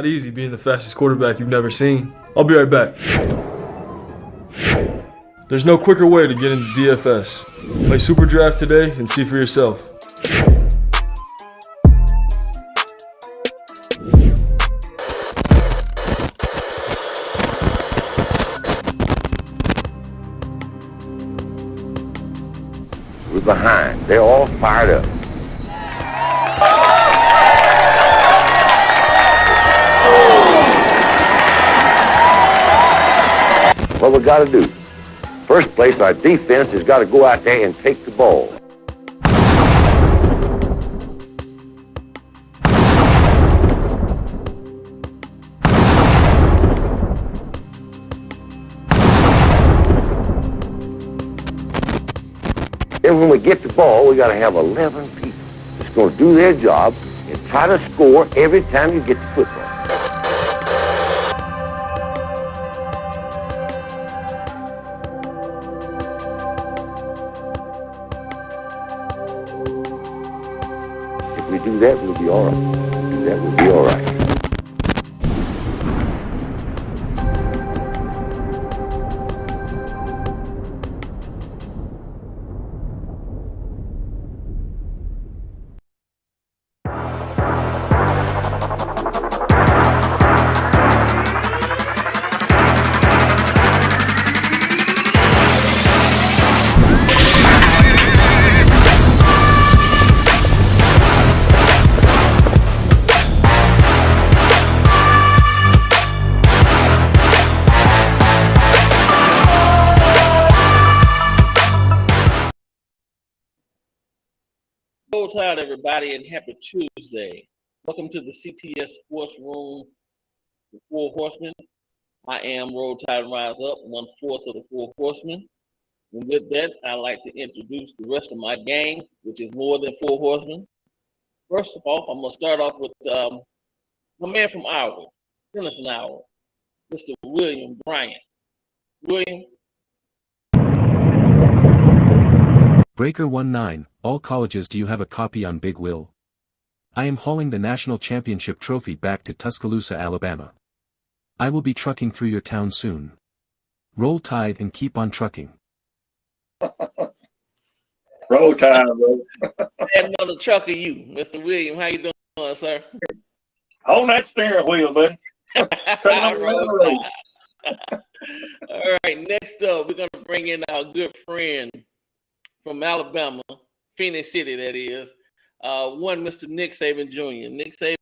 easy being the fastest quarterback you've never seen. I'll be right back. There's no quicker way to get into DFS. Play Super Draft today and see for yourself. We're behind. They're all fired up. What we got to do? First place, our defense has got to go out there and take the ball. Then when we get the ball, we got to have 11 people that's going to do their job and try to score every time you get the football. If we do that, we'll be all right. Do that, we'll be all right. Roll Tide, everybody, and happy Tuesday. Welcome to the CTS Sports Room, the Four Horsemen. I am Roll Tide Rise Up, 1/4 of the Four Horsemen. And with that, I'd like to introduce the rest of my gang, which is more than Four Horsemen. First of all, I'm going to start off with my man from Iowa, Denison, Iowa, Mr. William Bryant. William. Breaker 19, all colleges, do you have a copy on Big Will? I am hauling the national championship trophy back to Tuscaloosa, Alabama. I will be trucking through your town soon. Roll Tide and keep on trucking. Roll Tide, bro. Another trucker, you, Mr. William. How you doing, sir? On that steering wheel, buddy. Roll Tide. All right, next up, we're going to bring in our good friend from Alabama, Phoenix City, that is. One, Mr. Nick Saban Jr. Nick Saban.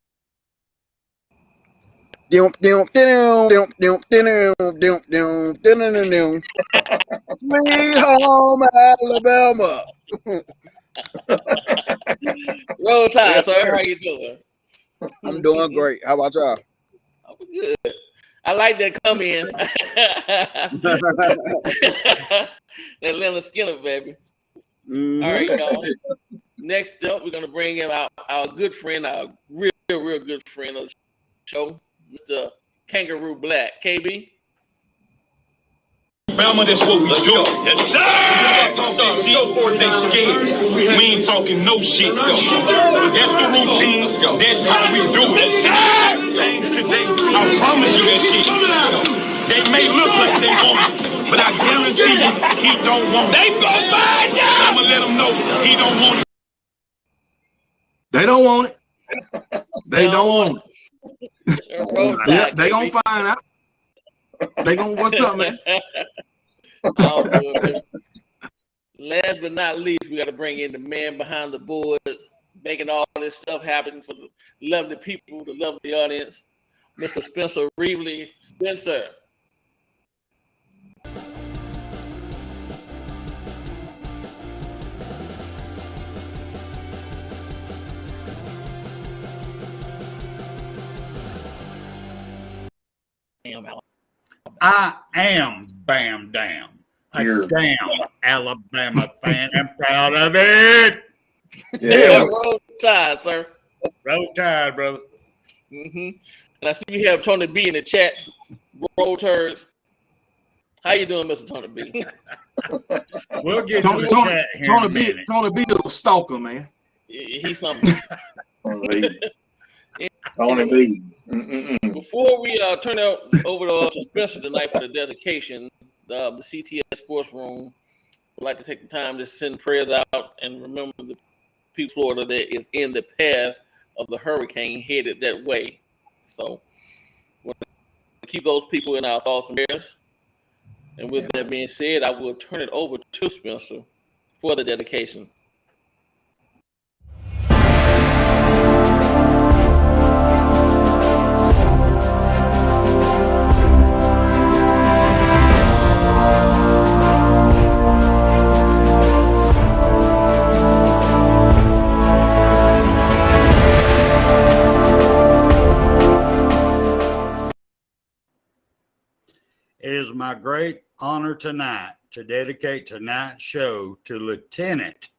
Sweet home Alabama. Roll Tide, sir. How you doing? I'm doing great. How about y'all? I'm good. I like that come in. That Leonard Skinner, baby. Mm-hmm. All right, y'all. Next up, we're going to bring in our good friend, our real good friend of the show, Mr. Kangaroo Black. KB? Bama, that's what we do. Yes, sir! They scared. We ain't talking no shit. That's the routine. That's how we do it. Yes, sir! Change today. I promise you that shit. They may look like they want it, but I guarantee you, he don't want it. They gon' find out! I'ma let him know he don't want it. They don't want it. They don't want it. Yeah, they gonna find out. They gonna, what's up, man? Oh, good. Last but not least, we got to bring in the man behind the boards, making all this stuff happen for the lovely people, the lovely audience, Mr. Spencer Reevely. Spencer. I am Bam Dam. A damn Alabama fan and proud of it. Yeah, Roll Tide, sir. Roll Tide, brother. And I see we have Tony B in the chat. Roll Turds. How you doing, Mr. Tony B? We'll get to the chat here Tony B is a stalker, man. He's something. On indeed. Before we turn it over to Spencer tonight for the dedication, the CTS Sports Room would like to take the time to send prayers out and remember the people of Florida that is in the path of the hurricane headed that way. So we'll keep those people in our thoughts and prayers. And with that being said, I will turn it over to Spencer for the dedication. It is my great honor tonight to dedicate tonight's show to Lieutenant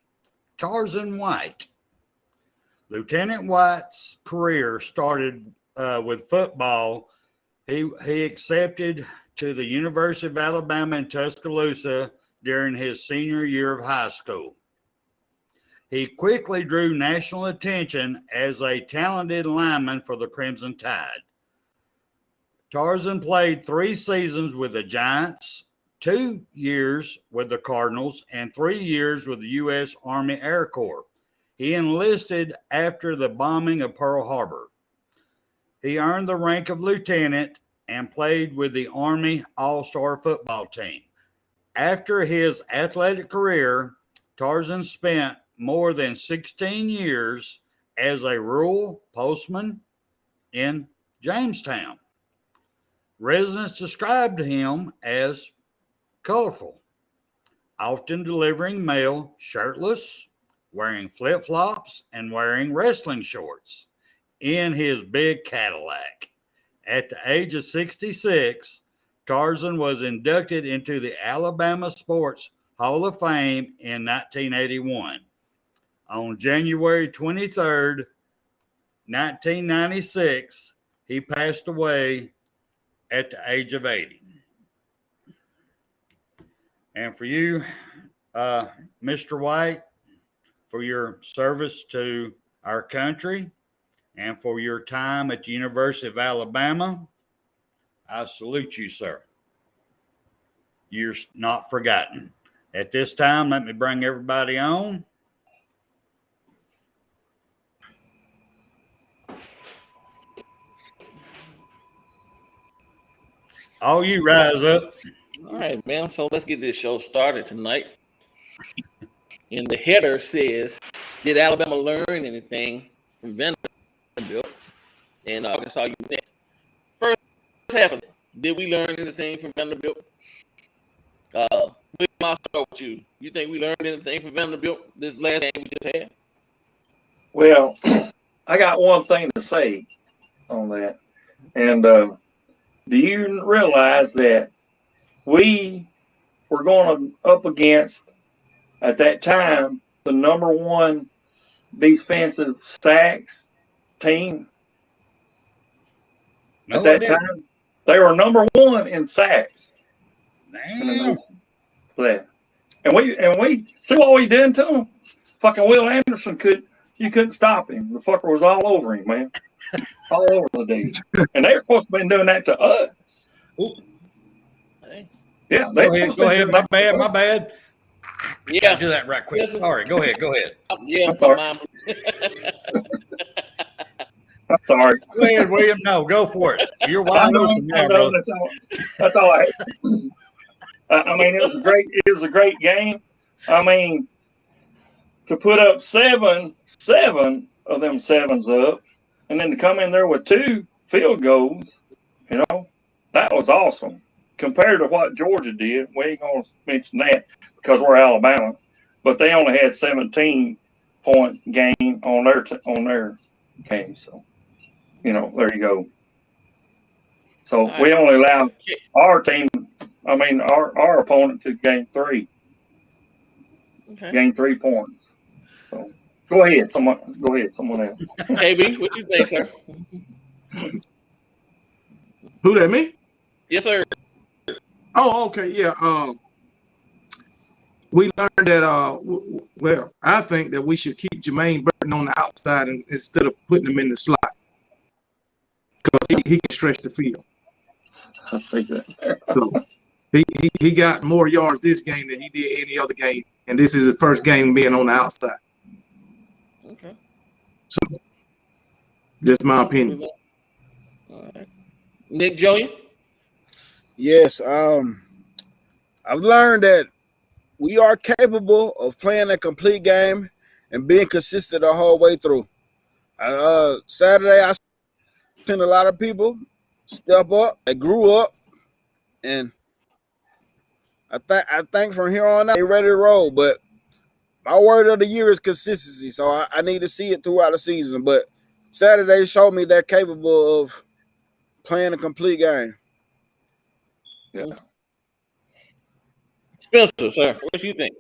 Tarzan White. Lieutenant White's career started with football. He accepted to the University of Alabama in Tuscaloosa during his senior year of high school. He quickly drew national attention as a talented lineman for the Crimson Tide. Tarzan played 3 seasons with the Giants, 2 years with the Cardinals, and 3 years with the U.S. Army Air Corps. He enlisted after the bombing of Pearl Harbor. He earned the rank of lieutenant and played with the Army All-Star football team. After his athletic career, Tarzan spent more than 16 years as a rural postman in Jamestown. Residents described him as colorful, often delivering mail shirtless, wearing flip-flops, and wearing wrestling shorts in his big Cadillac. At the age of 66, Tarzan was inducted into the Alabama Sports Hall of Fame in 1981. On January 23rd, 1996, he passed away at the age of 80. And for you, Mr. White, for your service to our country and for your time at the University of Alabama, I salute you, sir. You're not forgotten. At this time, let me bring everybody on. All you rise up. All right, man. So let's get this show started tonight. And the header says, did Alabama learn anything from Vanderbilt? And I saw you next. First half of it, did we learn anything from Vanderbilt? I'll start with you. You think we learned anything from Vanderbilt this last game we just had? Well, I got one thing to say on that. And do you realize that we were going up against, at that time, the #1 defensive sacks team? No, at that time, they were #1 in sacks. Damn. And we see what we did to them. Fucking Will Anderson you couldn't stop him. The fucker was all over him, man. All over the dude. And they were supposed to be doing that to us. Ooh. Yeah. Go ahead. My bad. Yeah. Do that right quick. Yes, Sorry. Go ahead. Yeah. I'm sorry. Go ahead, William. No, go for it. You're wide open now, bro. That's all I had. I mean, it was a great game. I mean, to put up seven of them sevens up, and then to come in there with 2 field goals, that was awesome. Compared to what Georgia did, we ain't gonna mention that because we're Alabama, but they only had 17-point game on their game. So, there you go. So we only allowed our team. I mean, our opponent to gain 3. Okay. Gain 3 points. So go ahead, someone else. KB, what you think, sir? Who that, me? Yes, sir. Oh, okay, yeah. We learned that. I think that we should keep Jermaine Burton on the outside instead of putting him in the slot. because he can stretch the field. I'll take that. So he got more yards this game than he did any other game, and this is his first game being on the outside. Okay. So just my opinion. All right. Nick Jr. Yes, I've learned that we are capable of playing a complete game and being consistent the whole way through. Saturday, I seen a lot of people step up. They grew up, and I think from here on out, they're ready to roll. But my word of the year is consistency, so I need to see it throughout the season. But Saturday showed me they're capable of playing a complete game. Yeah. Spencer, sir, what do you think?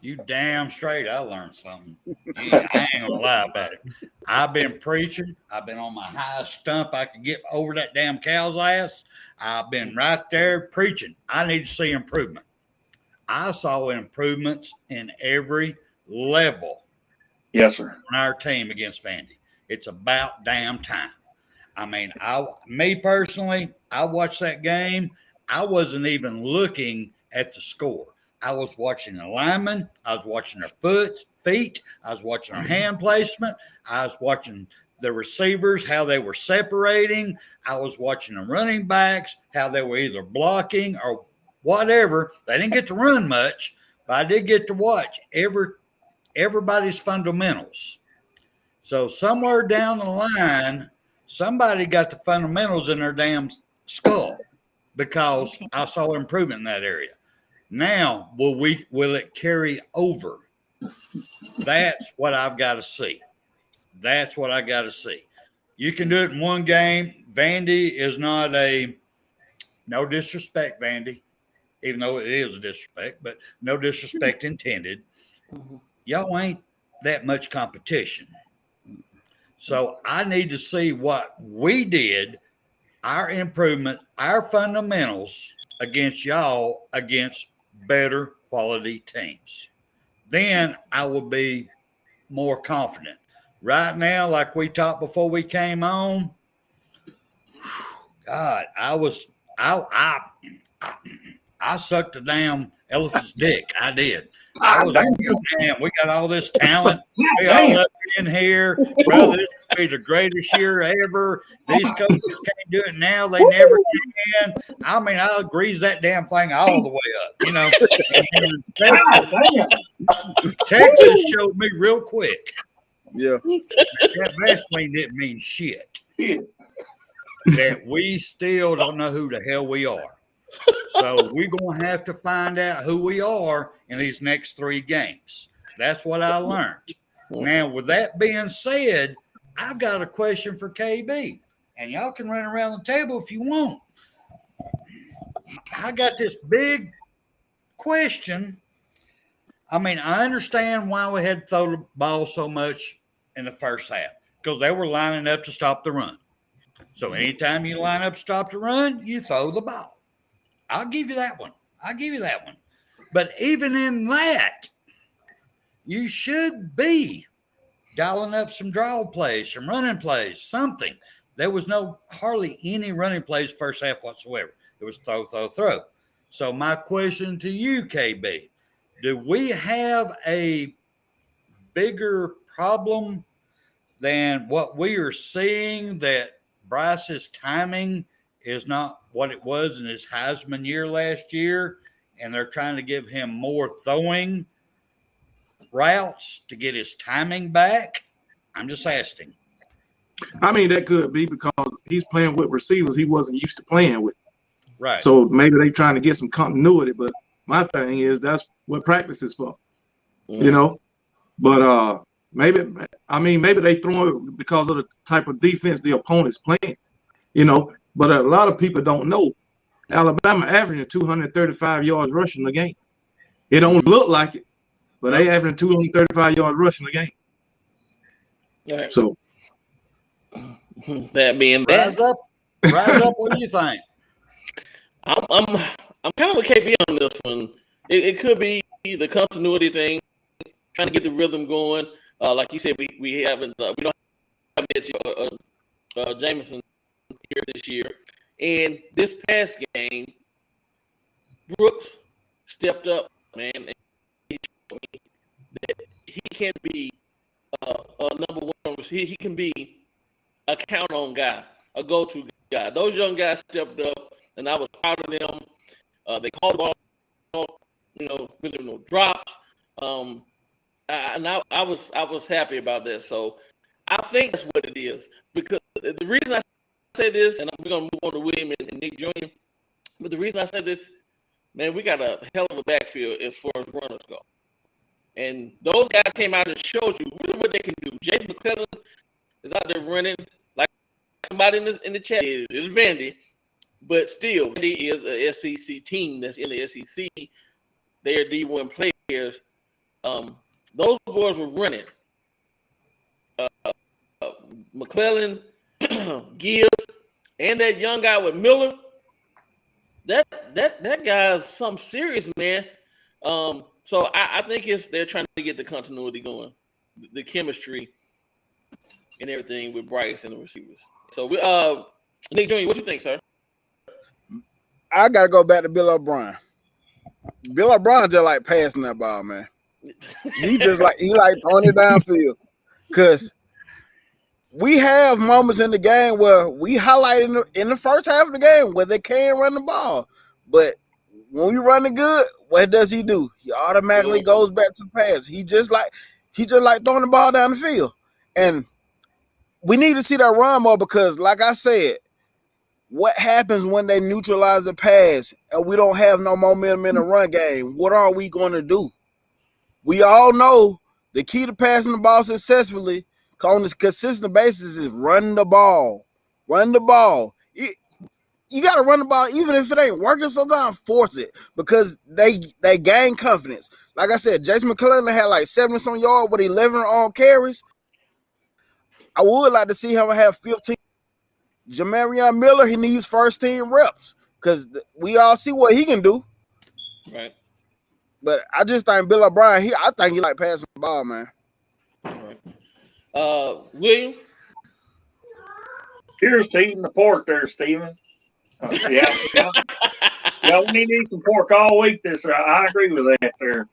You damn straight I learned something. I ain't gonna lie about it. I've been preaching. I've been on my highest stump I could get over that damn cow's ass. I've been right there preaching. I need to see improvement. I saw improvements in every level. Yes, sir. On our team against Vandy. It's about damn time. I mean, me personally, I watched that game. I wasn't even looking at the score. I was watching the linemen. I was watching their feet. I was watching their hand placement. I was watching the receivers, how they were separating. I was watching the running backs, how they were either blocking or whatever. They didn't get to run much, but I did get to watch everybody's fundamentals. So somewhere down the line, somebody got the fundamentals in their damn skull because I saw improvement in that area. Now, will it carry over? That's what I've got to see. That's what I got to see. You can do it in one game. Vandy is not no disrespect, Vandy, even though it is a disrespect, but no disrespect intended. Y'all ain't that much competition. So I need to see what we did, our improvement, our fundamentals against y'all, against better quality teams. Then I will be more confident. Right now, like we talked before we came on, God, I sucked the damn elephant's dick. I did. I was damn. We got all this talent. We all up in here. Brother, this will be the greatest year ever. These coaches can't do it now. They never can. I mean, I'll grease that damn thing all the way up. You know, Texas showed me real quick. Yeah, that Vaseline didn't mean shit. That we still don't know who the hell we are. So we're going to have to find out who we are in these next 3 games. That's what I learned. Now, with that being said, I've got a question for KB, and y'all can run around the table if you want. I got this big question. I mean, I understand why we had to throw the ball so much in the first half, because they were lining up to stop the run. So anytime you line up to stop the run, you throw the ball. I'll give you that one. But even in that, you should be dialing up some draw plays, some running plays, something. There was hardly any running plays first half whatsoever. It was throw. So my question to you, KB, do we have a bigger problem than what we are seeing, that Bryce's timing is not what it was in his Heisman year last year, and they're trying to give him more throwing routes to get his timing back? I'm just asking. I mean, that could be because he's playing with receivers he wasn't used to playing with. Right. So maybe they're trying to get some continuity, but my thing is that's what practice is for, you know. But maybe they throw it because of the type of defense the opponent's playing, you know. But a lot of people don't know Alabama averaging 235 yards rushing a game. It don't look like it, but they averaging 235 yards rushing a game. Right. So that being that, rise up. What do you think? I'm kind of with KB on this one. It could be the continuity thing, trying to get the rhythm going. Like you said, we don't have Jameson here this year. And this past game, Brooks stepped up, man. And he showed me that he can be a number one. He can be a count-on guy, a go-to guy. Those young guys stepped up, and I was proud of them. They called the ball, with no drops. I was happy about that. So I think that's what it is. Because the reason I say this, and we're gonna move on to William and Nick Jr. But the reason I say this, man, we got a hell of a backfield as far as runners go. And those guys came out and showed you really what they can do. James McClellan is out there running like somebody in the chat. It's Vandy, but still, Vandy is a SEC team that's in the SEC. They are D1 players. Those boys were running. McClellan, Gibbs, and that young guy with Miller. That guy's something serious, man. So I think they're trying to get the continuity going, the chemistry, and everything with Bryce and the receivers. So Nick Jr., what do you think, sir? I gotta go back to Bill O'Brien. Bill O'Brien just like passing that ball, man. He like throwing it downfield. Cause we have moments in the game where we highlight in the first half of the game where they can run the ball. But when we run it good, what does he do? He automatically goes back to the pass. He just like throwing the ball down the field. And we need to see that run more because, like I said, what happens when they neutralize the pass and we don't have no momentum in the run game? What are we going to do? We all know the key to passing the ball successfully on this consistent basis is run the ball. Run the ball. You got to run the ball even if it ain't working sometimes. Force it because they gain confidence. Like I said, Jason McClellan had like 70-some yards with 11 on carries. I would like to see him have 15. Jamarion Miller, he needs first team reps because we all see what he can do. Right. But I just think Bill O'Brien, I think he like passing the ball, man. Right. William? Here's eating the pork there, Steven. Yeah, we need to eat some pork all week this year. I agree with that there.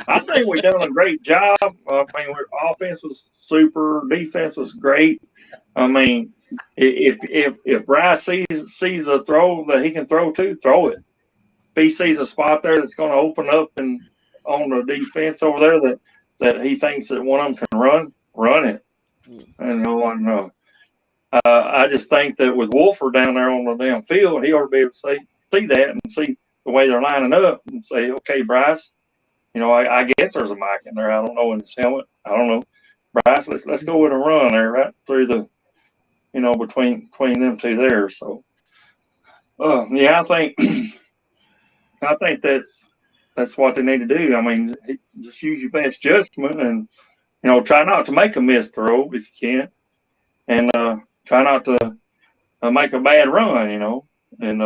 I think we've done a great job. I mean, our offense was super, defense was great. I mean, if Bryce sees a throw that he can throw to, throw it. If he sees a spot there that's going to open up and on the defense over there that he thinks that one of them can run it. And I just think that with Wolford down there on the damn field, he ought to be able to see that and see the way they're lining up and say, okay, Bryce, I guess there's a mic in there. I don't know in his helmet. I don't know. Bryce, let's go with a run there right through the, between them two there. So, I think that's what they need to do. I mean, just use your best judgment and, try not to make a missed throw if you can, and try not to make a bad run, And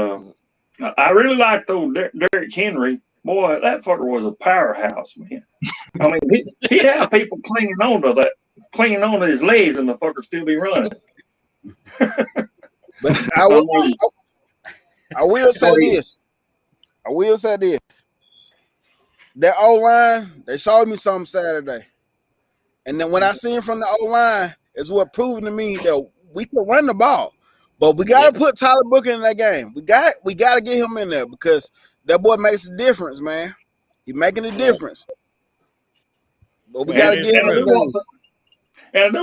I really like Derrick Henry. Boy, that fucker was a powerhouse, man. I mean, he'd have people clinging on to his legs, and the fucker still be running. But I will say this. That O-line, they showed me something Saturday. And then when I seen from the O-line, is what proved to me that we can run the ball. But we got to put Tyler Booker in that game. We got to get him in there because that boy makes a difference, man. He's making a difference. But we got to get him in the game. And I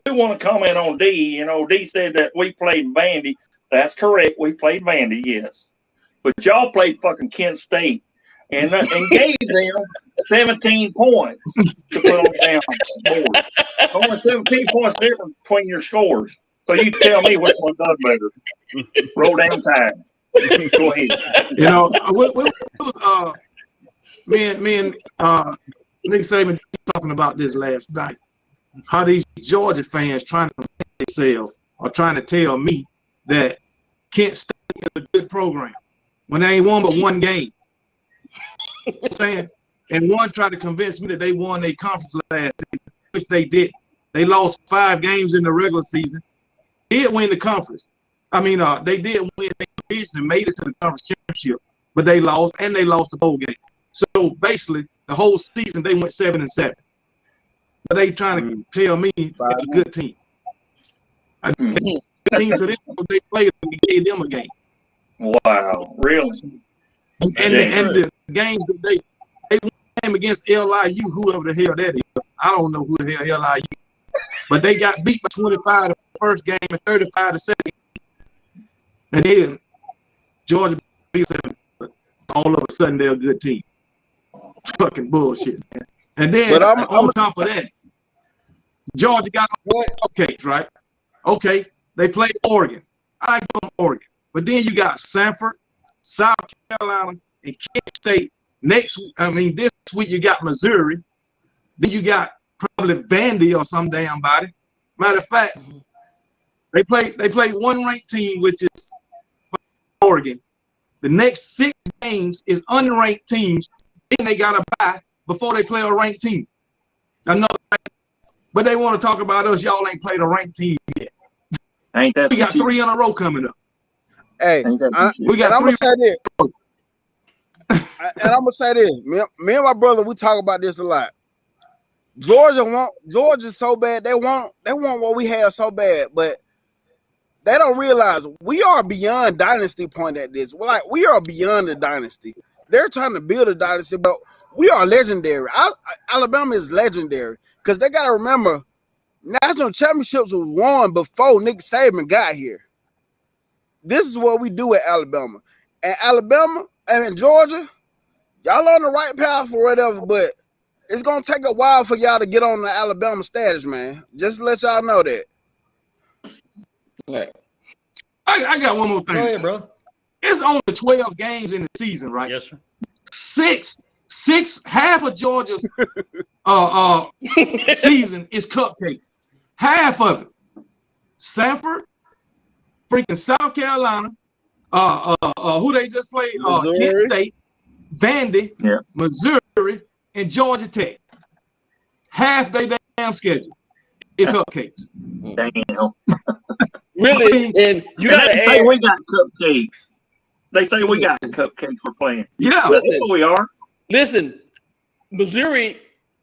do want to comment on D. D said that we played Vandy. That's correct. We played Vandy, yes. But y'all played fucking Kent State and gave them 17 points to put on the damn board. Only 17 points difference between your scores. So you tell me which one does better. Roll down time. Go ahead. Me and Nick Saban talking about this last night. How these Georgia fans trying to make themselves or trying to tell me that Kent State is a good program when they ain't won but one game. Saying, and one tried to convince me that they won their conference last season, which they did. They lost 5 games in the regular season. Did win the conference. They did win their division and made it to the conference championship, but they lost, and they lost the bowl game. So basically, the whole season they went 7-7. But they trying to tell me they're a good team. A good team to them, they played and gave them a game. Wow, really? And the games that they won against LIU, whoever the hell that is. I don't know who the hell LIU. But they got beat by 25 the first game and 35 the second. And then Georgia beat them. All of a sudden they're a good team. Fucking bullshit, man. And then on top of that, Georgia got cupcakes, right? Okay, they played Oregon. I go Oregon. But then you got Sanford, South Carolina, and Kent State. This week you got Missouri. Then you got probably Vandy or some damn body. Matter of fact, they play one ranked team, which is Oregon. The next 6 games is unranked teams. Then they got to bye before they play a ranked team. But they want to talk about us. Y'all ain't played a ranked team yet. Ain't that we got 3 in a row coming up. Hey, we got. I'm gonna say this. And I'm gonna say this. Me and my brother, we talk about this a lot. Georgia so bad. They want what we have so bad, but they don't realize we are beyond dynasty point at this. We are beyond the dynasty. They're trying to build a dynasty, but we are legendary. Alabama is legendary because they got to remember national championships was won before Nick Saban got here. This is what we do at Alabama. And Alabama and Georgia, y'all on the right path or whatever, but it's going to take a while for y'all to get on the Alabama status, man. Just to let y'all know that. Yeah. I got one more thing. Go ahead, bro. It's only 12 games in the season, right? Yes, sir. Half of Georgia's season is cupcakes. Half of it. Sanford, freaking South Carolina, who they just played, Kent State, Vandy, Missouri, and Georgia Tech. Half their damn schedule is cupcakes. Damn. Really? And you got to say we got cupcakes. They say we got cupcakes for playing. Yeah, listen, we are. Listen, Missouri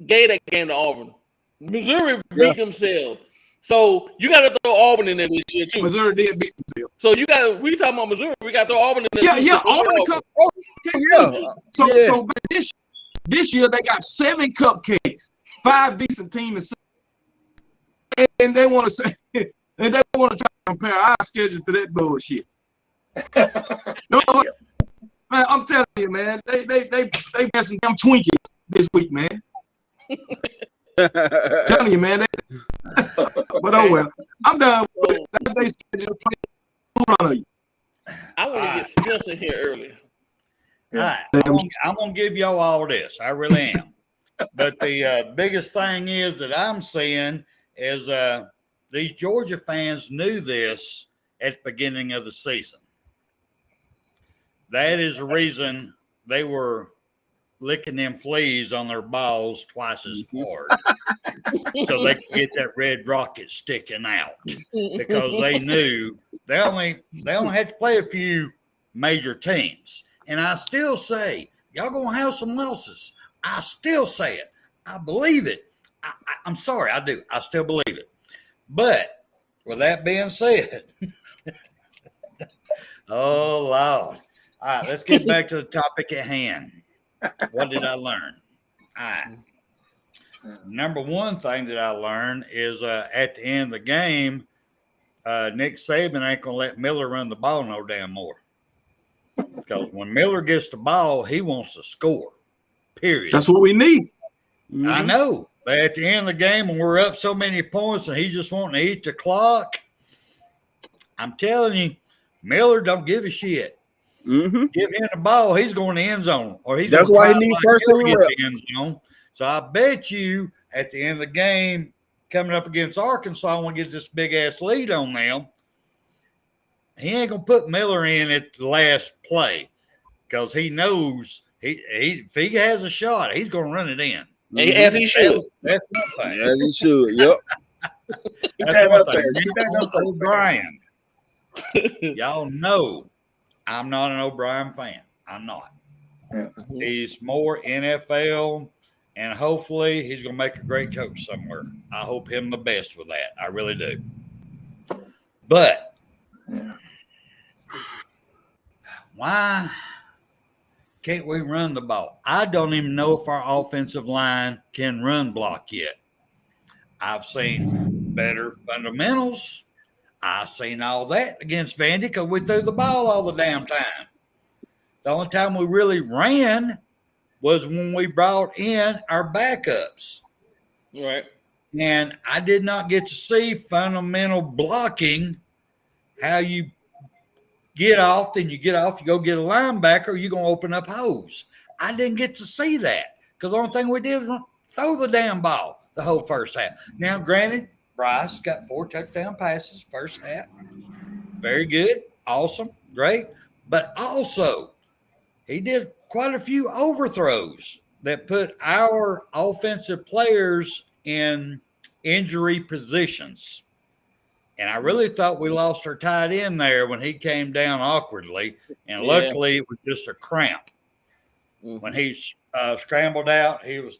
gave that game to Auburn. Missouri beat themselves. So you got to throw Auburn in there this year too. Missouri did beat themselves. So we talking about Missouri. We got to throw Auburn in there. Yeah, Auburn. So this year they got 7 cupcakes, 5 decent teams, and they want to say, and they want to try to compare our schedule to that bullshit. Man, I'm telling you, man, they got some damn Twinkies this week, man. Telling you, man. But oh well, I'm done with it. That's they schedule to play in front of you. I want to get Spencer here early. All right, I'm gonna give y'all all this. I really am. But the biggest thing is that I'm seeing is these Georgia fans knew this at the beginning of the season. That is the reason they were licking them fleas on their balls twice as hard, so they could get that red rocket sticking out, because they knew they only had to play a few major teams. And I still say y'all gonna have some losses. I still say it. I believe it. I'm sorry, I do. I still believe it. But with that being said, oh Lord. All right, let's get back to the topic at hand. What did I learn? All right. Number one thing that I learned is at the end of the game, Nick Saban ain't going to let Miller run the ball no damn more. Because when Miller gets the ball, he wants to score, period. That's what we need. I know. But at the end of the game, when we're up so many points and he's just wanting to eat the clock, I'm telling you, Miller don't give a shit. Mm-hmm. Give him the ball, he's going to the end zone, or he's that's why he needs first team rep. The end zone. So I bet you at the end of the game, coming up against Arkansas, when he gets this big ass lead on them, he ain't gonna put Miller in at the last play, because he knows if he has a shot, he's gonna run it in. As he should. That's one thing. As he should. Yep. That's one thing. O'Brien. Y'all know I'm not an O'Brien fan. I'm not. Yeah. He's more NFL, and hopefully he's going to make a great coach somewhere. I hope him the best with that. I really do. But why can't we run the ball? I don't even know if our offensive line can run block yet. I've seen better fundamentals. I've seen all that against Vandy because we threw the ball all the damn time. The only time we really ran was when we brought in our backups. Right. And I did not get to see fundamental blocking, how you get off, then you get off, you go get a linebacker, you're going to open up holes. I didn't get to see that because the only thing we did was throw the damn ball the whole first half. Now, granted, Bryce got 4 touchdown passes first half. Very good. Awesome. Great. But also, he did quite a few overthrows that put our offensive players in injury positions. And I really thought we lost our tight end there when he came down awkwardly. And luckily, it was just a cramp. When he scrambled out, he was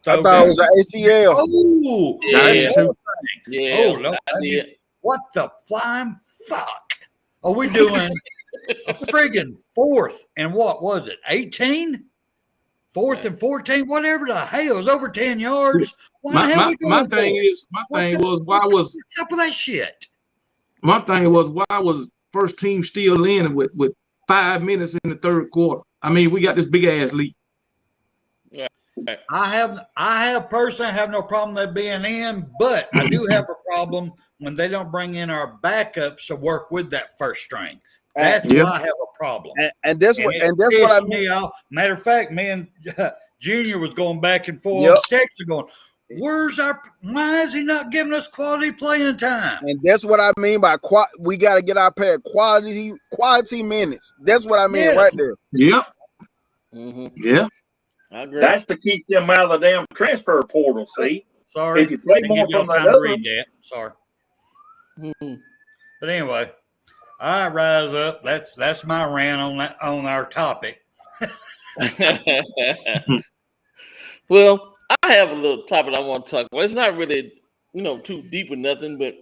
I thought it was an ACL. Oh, Yeah. Oh, no. What the flying fuck are we doing? A friggin' 4th and what was it? 18? 4th and 14? Whatever the hell. It was over 10 yards. My thing was why was what's up with that shit? My thing was why was first team still in with 5 minutes in the third quarter? I mean, we got this big ass lead. Yeah. I personally have no problem with being in, but I do have a problem when they don't bring in our backups to work with that first string. That's why I have a problem. And that's what I mean. Matter of fact, me and Junior was going back and forth, texting, going, why is he not giving us quality playing time? And that's what I mean by we got to get our pair quality minutes. That's what I mean right there. Yep. Mm-hmm. Yeah. I agree. That's to keep them out of the damn transfer portal, see? Sorry. If you play more from the other. Read that. Sorry. Mm-hmm. But anyway, all right, rise up. That's my rant on our topic. Well, I have a little topic I want to talk about. It's not really, too deep or nothing, but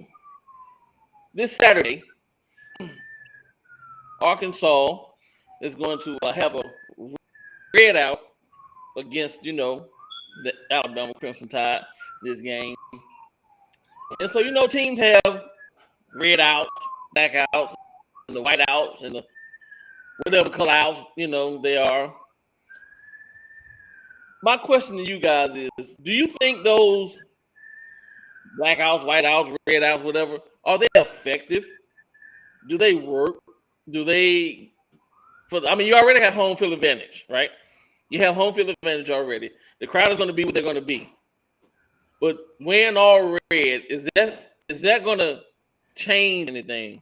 this Saturday, Arkansas is going to have a red out against, the Alabama Crimson Tide this game. And so, teams have red outs, black outs, and the white outs, and the whatever color outs, they are. My question to you guys is, do you think those black outs, white outs, red outs, whatever, are they effective? Do they work? Do they you already have home field advantage, right? You have home field advantage already. The crowd is going to be what they're going to be. But wearing all red, is that going to change anything?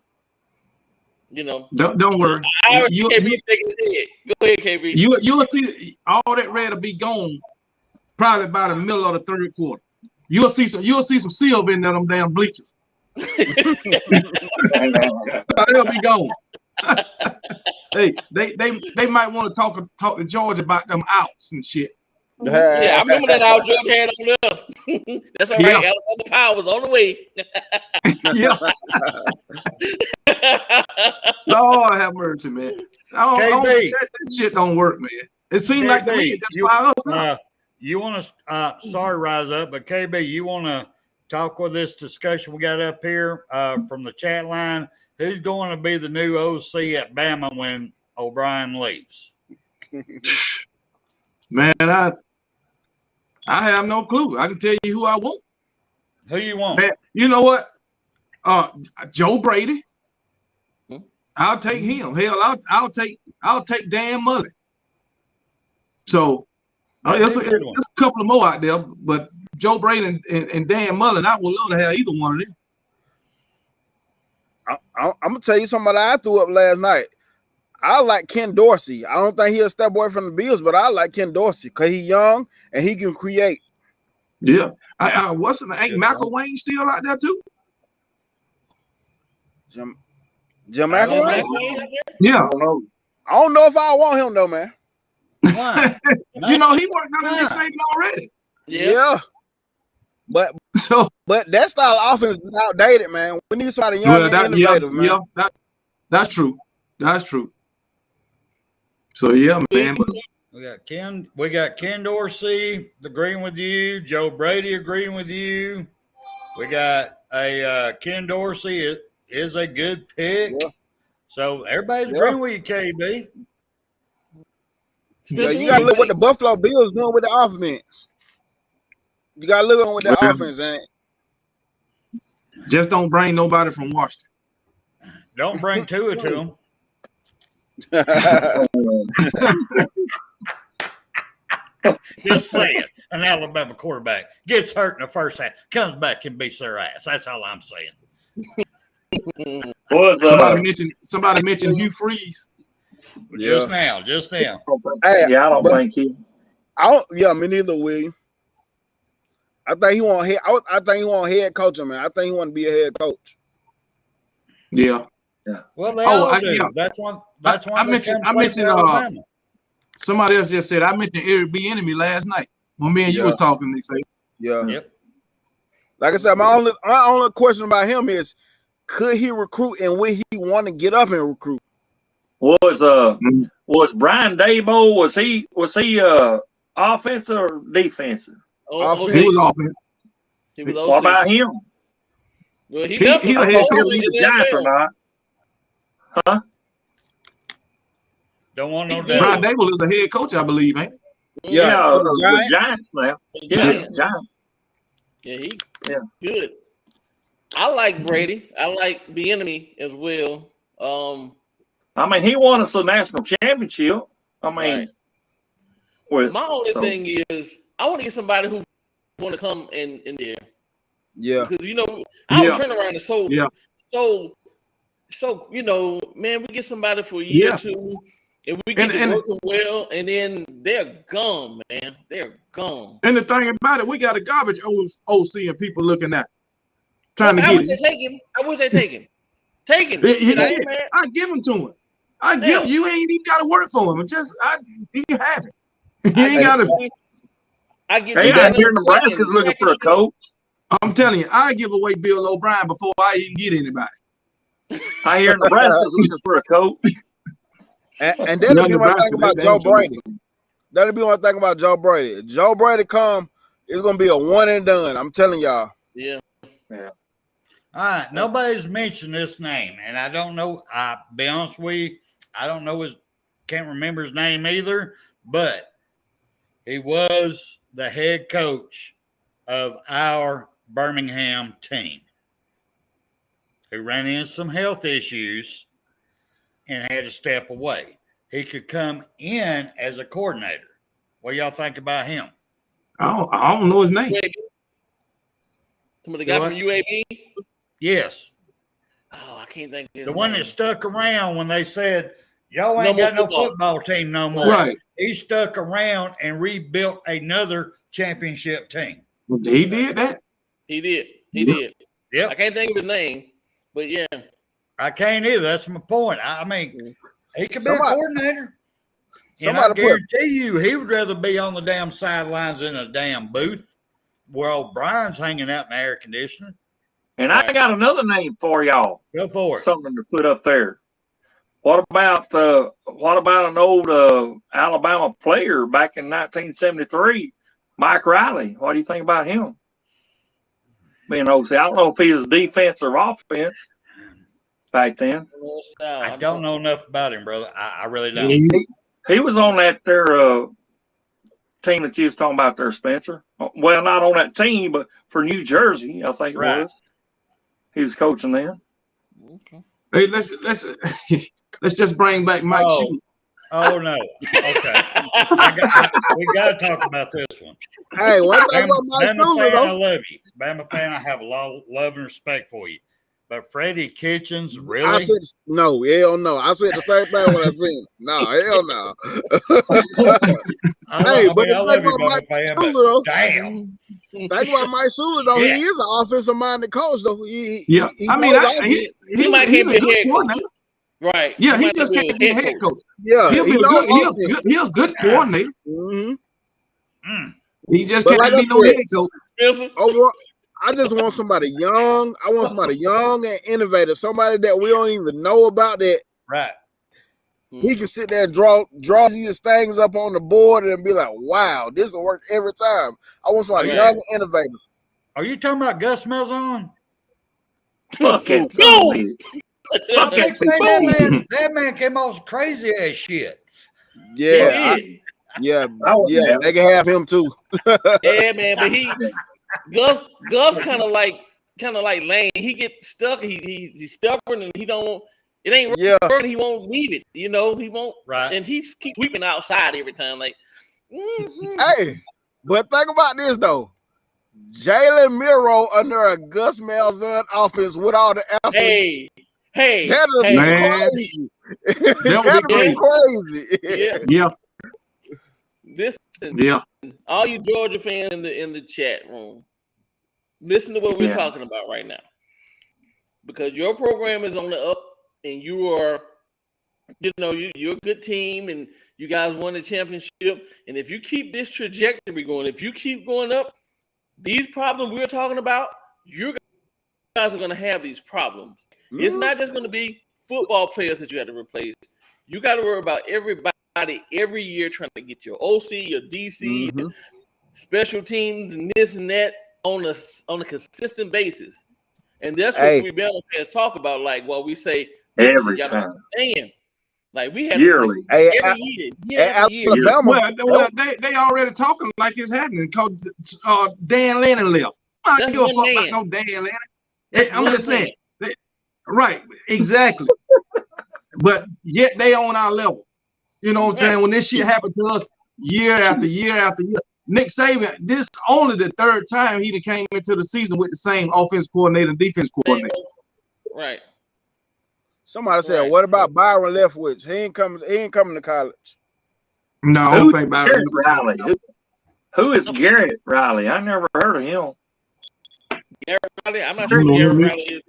Don't worry. KB's shaking his head. Go ahead, KB. You'll see all that red will be gone probably by the middle of the third quarter. You'll see some silver in them damn bleachers. They'll be gone. Hey, they might want to talk to George about them outs and shit. Yeah, I remember that out George had on us. That's all right. Alabama Power was on the way. Lord have mercy, man. That shit don't work, man. It seems like the league just fire us up. You want to, sorry, Rise Up, but KB, you want to talk with this discussion we got up here from the chat line? Who's going to be the new OC at Bama when O'Brien leaves? Man, I have no clue. I can tell you who I want. Who you want? Man, you know what? Joe Brady. I'll take him. Hell, I'll take Dan Mullen. So there's a couple of more out there, but Joe Brady and Dan Mullen, I would love to have either one of them. I'm gonna tell you something that I threw up last night. I like Ken Dorsey. I don't think he'll step away from the Bills, but I like Ken Dorsey because he's young and he can create. Yeah. Ain't McElwain still out there too? Jim McElwain? Yeah. I don't know if I want him though, man. Why? You know, he worked under Nick Saban already. Yeah. But that style of offense is outdated, man. We need somebody young and innovative, man. Yeah, that's true. That's true. So yeah, man. We got Ken Dorsey agreeing with you. Joe Brady agreeing with you. We got Ken Dorsey is a good pick. Yeah. So everybody's agreeing with you, KB. Yeah, you gotta look what the Buffalo Bills doing with the offense. You gotta look on with the offense, man. Just don't bring nobody from Washington. Don't bring Tua to them. Just saying, an Alabama quarterback gets hurt in the first half, comes back and beats their ass. That's all I'm saying. Somebody mentioned Hugh Freeze. Just now. Hey, yeah, I don't think he. Me neither, William. I think he want head coaching, man. I think he want to be a head coach. Yeah. Well, they all do. Yeah. That's one. I mentioned. Somebody else just said I mentioned Eric B. Enemy last night when me and you was talking. They say. Yeah. Yep. Like I said, my only question about him is, could he recruit and would he want to get up and recruit? Was Brian Daboll, was he offensive or defensive? He was offensive. What about him? Well, he's a head coach. He's a Giant or not? Huh? Don't want no doubt. Brian Daboll is a head coach, I believe, ain't he? Yeah, the Giants now. Yeah. Yeah, he's good. I like Brady. I like the enemy as well. I mean, he won us a national championship. I mean, my only thing is I want to get somebody who want to come in there. Yeah, because our turnaround is so man, we get somebody for a year or two, and we get to working well, and then they're gone, man. They're gone. And the thing about it, we got a garbage OC and people looking at, trying to get him. I wish they take him. Take him. I give him to him. I give you ain't even got to work for him. You can have it. You ain't got to. I hear Nebraska's looking for a coach. I'm telling you, I give away Bill O'Brien before I even get anybody. I hear Nebraska's looking for a coach. And that'll be one thing about Joe Brady. That'll be one thing about Joe Brady. If Joe Brady come, it's gonna be a one and done. I'm telling y'all. Yeah. All right. Nobody's mentioned this name, and I don't know. I'll be honest with you, I don't know can't remember his name either, but he was the head coach of our Birmingham team, who ran into some health issues and had to step away. He could come in as a coordinator. What y'all think about him? I don't know his name. Some of the guy from UAB? Yes. Oh, I can't think of his The name. one that stuck around when they said, y'all ain't got no football team no more. Right. He stuck around and rebuilt another championship team. He did that. He did. Yep. I can't think of his name, but yeah. I can't either. That's my point. I mean, he could be a coordinator. And I guarantee you he would rather be on the damn sidelines in a damn booth where old Brian's hanging out in the air conditioner. And I got another name for y'all. Go for it. Something to put up there. What about an old Alabama player back in 1973, Mike Riley? What do you think about him? Being OC, I don't know if he was defense or offense back then. I don't know enough about him, brother. I really don't. He was on that team that you was talking about there, Spencer. Well, not on that team, but for New Jersey, I think it was. He was coaching then. Okay. Hey, let's just bring back Mike Shue. Oh no. Okay. We got to talk about this one. Hey, one thing about Mike Shue, I love you. Bama fan, I have a lot of love and respect for you. But Freddie Kitchens, really? I said no, hell no. I said the same thing when I seen him. No, hell no. Hey, but the thing about Mike Shule, though. Damn. Think about Mike Shule, though. He is an offensive-minded coach, though. He might be a head coach. Right. Yeah, he just can't be a head coach. Yeah, He'll be a good coordinator. He just But can't like I be no said, head coach. overall, I just want somebody young. I want somebody young and innovative. Somebody that we don't even know about that. Right. He can sit there and draw these things up on the board and be like, wow, this will work every time. I want somebody young and innovative. Are you talking about Gus Malzahn? Fucking No! I think that man came off crazy ass shit. Yeah, they can have him too. Yeah, man, but Gus kind of like Lane. He gets stuck. He's stubborn and he don't. It ain't working. He won't leave it. You know, he won't. Right. And he keeps sweeping outside every time. Like, Hey, but think about this though. Jalen Miro under a Gus Malzahn offense with all the athletes. Hey, that'll be crazy. That'll be crazy. Yeah. Listen, all you Georgia fans in the chat room, listen to what we're talking about right now. Because your program is on the up and you are, you're a good team and you guys won the championship. And if you keep this trajectory going, if you keep going up, these problems we're talking about, you guys are going to have these problems. It's not just going to be football players that you have to replace. You got to worry about everybody every year trying to get your OC, your DC, special teams, and this and that on a consistent basis. And that's what we Bama fans talk about. Like, we say every time. Like we have yearly, every year. Well, they already talking like it's happening because Dan Lanning left. I don't give a fuck about no Dan Lanning. I'm just saying. Right, exactly. But yet they on our level. You know what I'm saying? When this shit happened to us year after year after year. Nick Saban, this only the third time he came into the season with the same offense coordinator and defense coordinator. Right. Somebody said, "What about Byron Leftwich? He ain't coming to college." No, I don't think Byron Riley. Who is Garrett Riley? I never heard of him. Garrett Riley? I'm not sure who Garrett Riley is.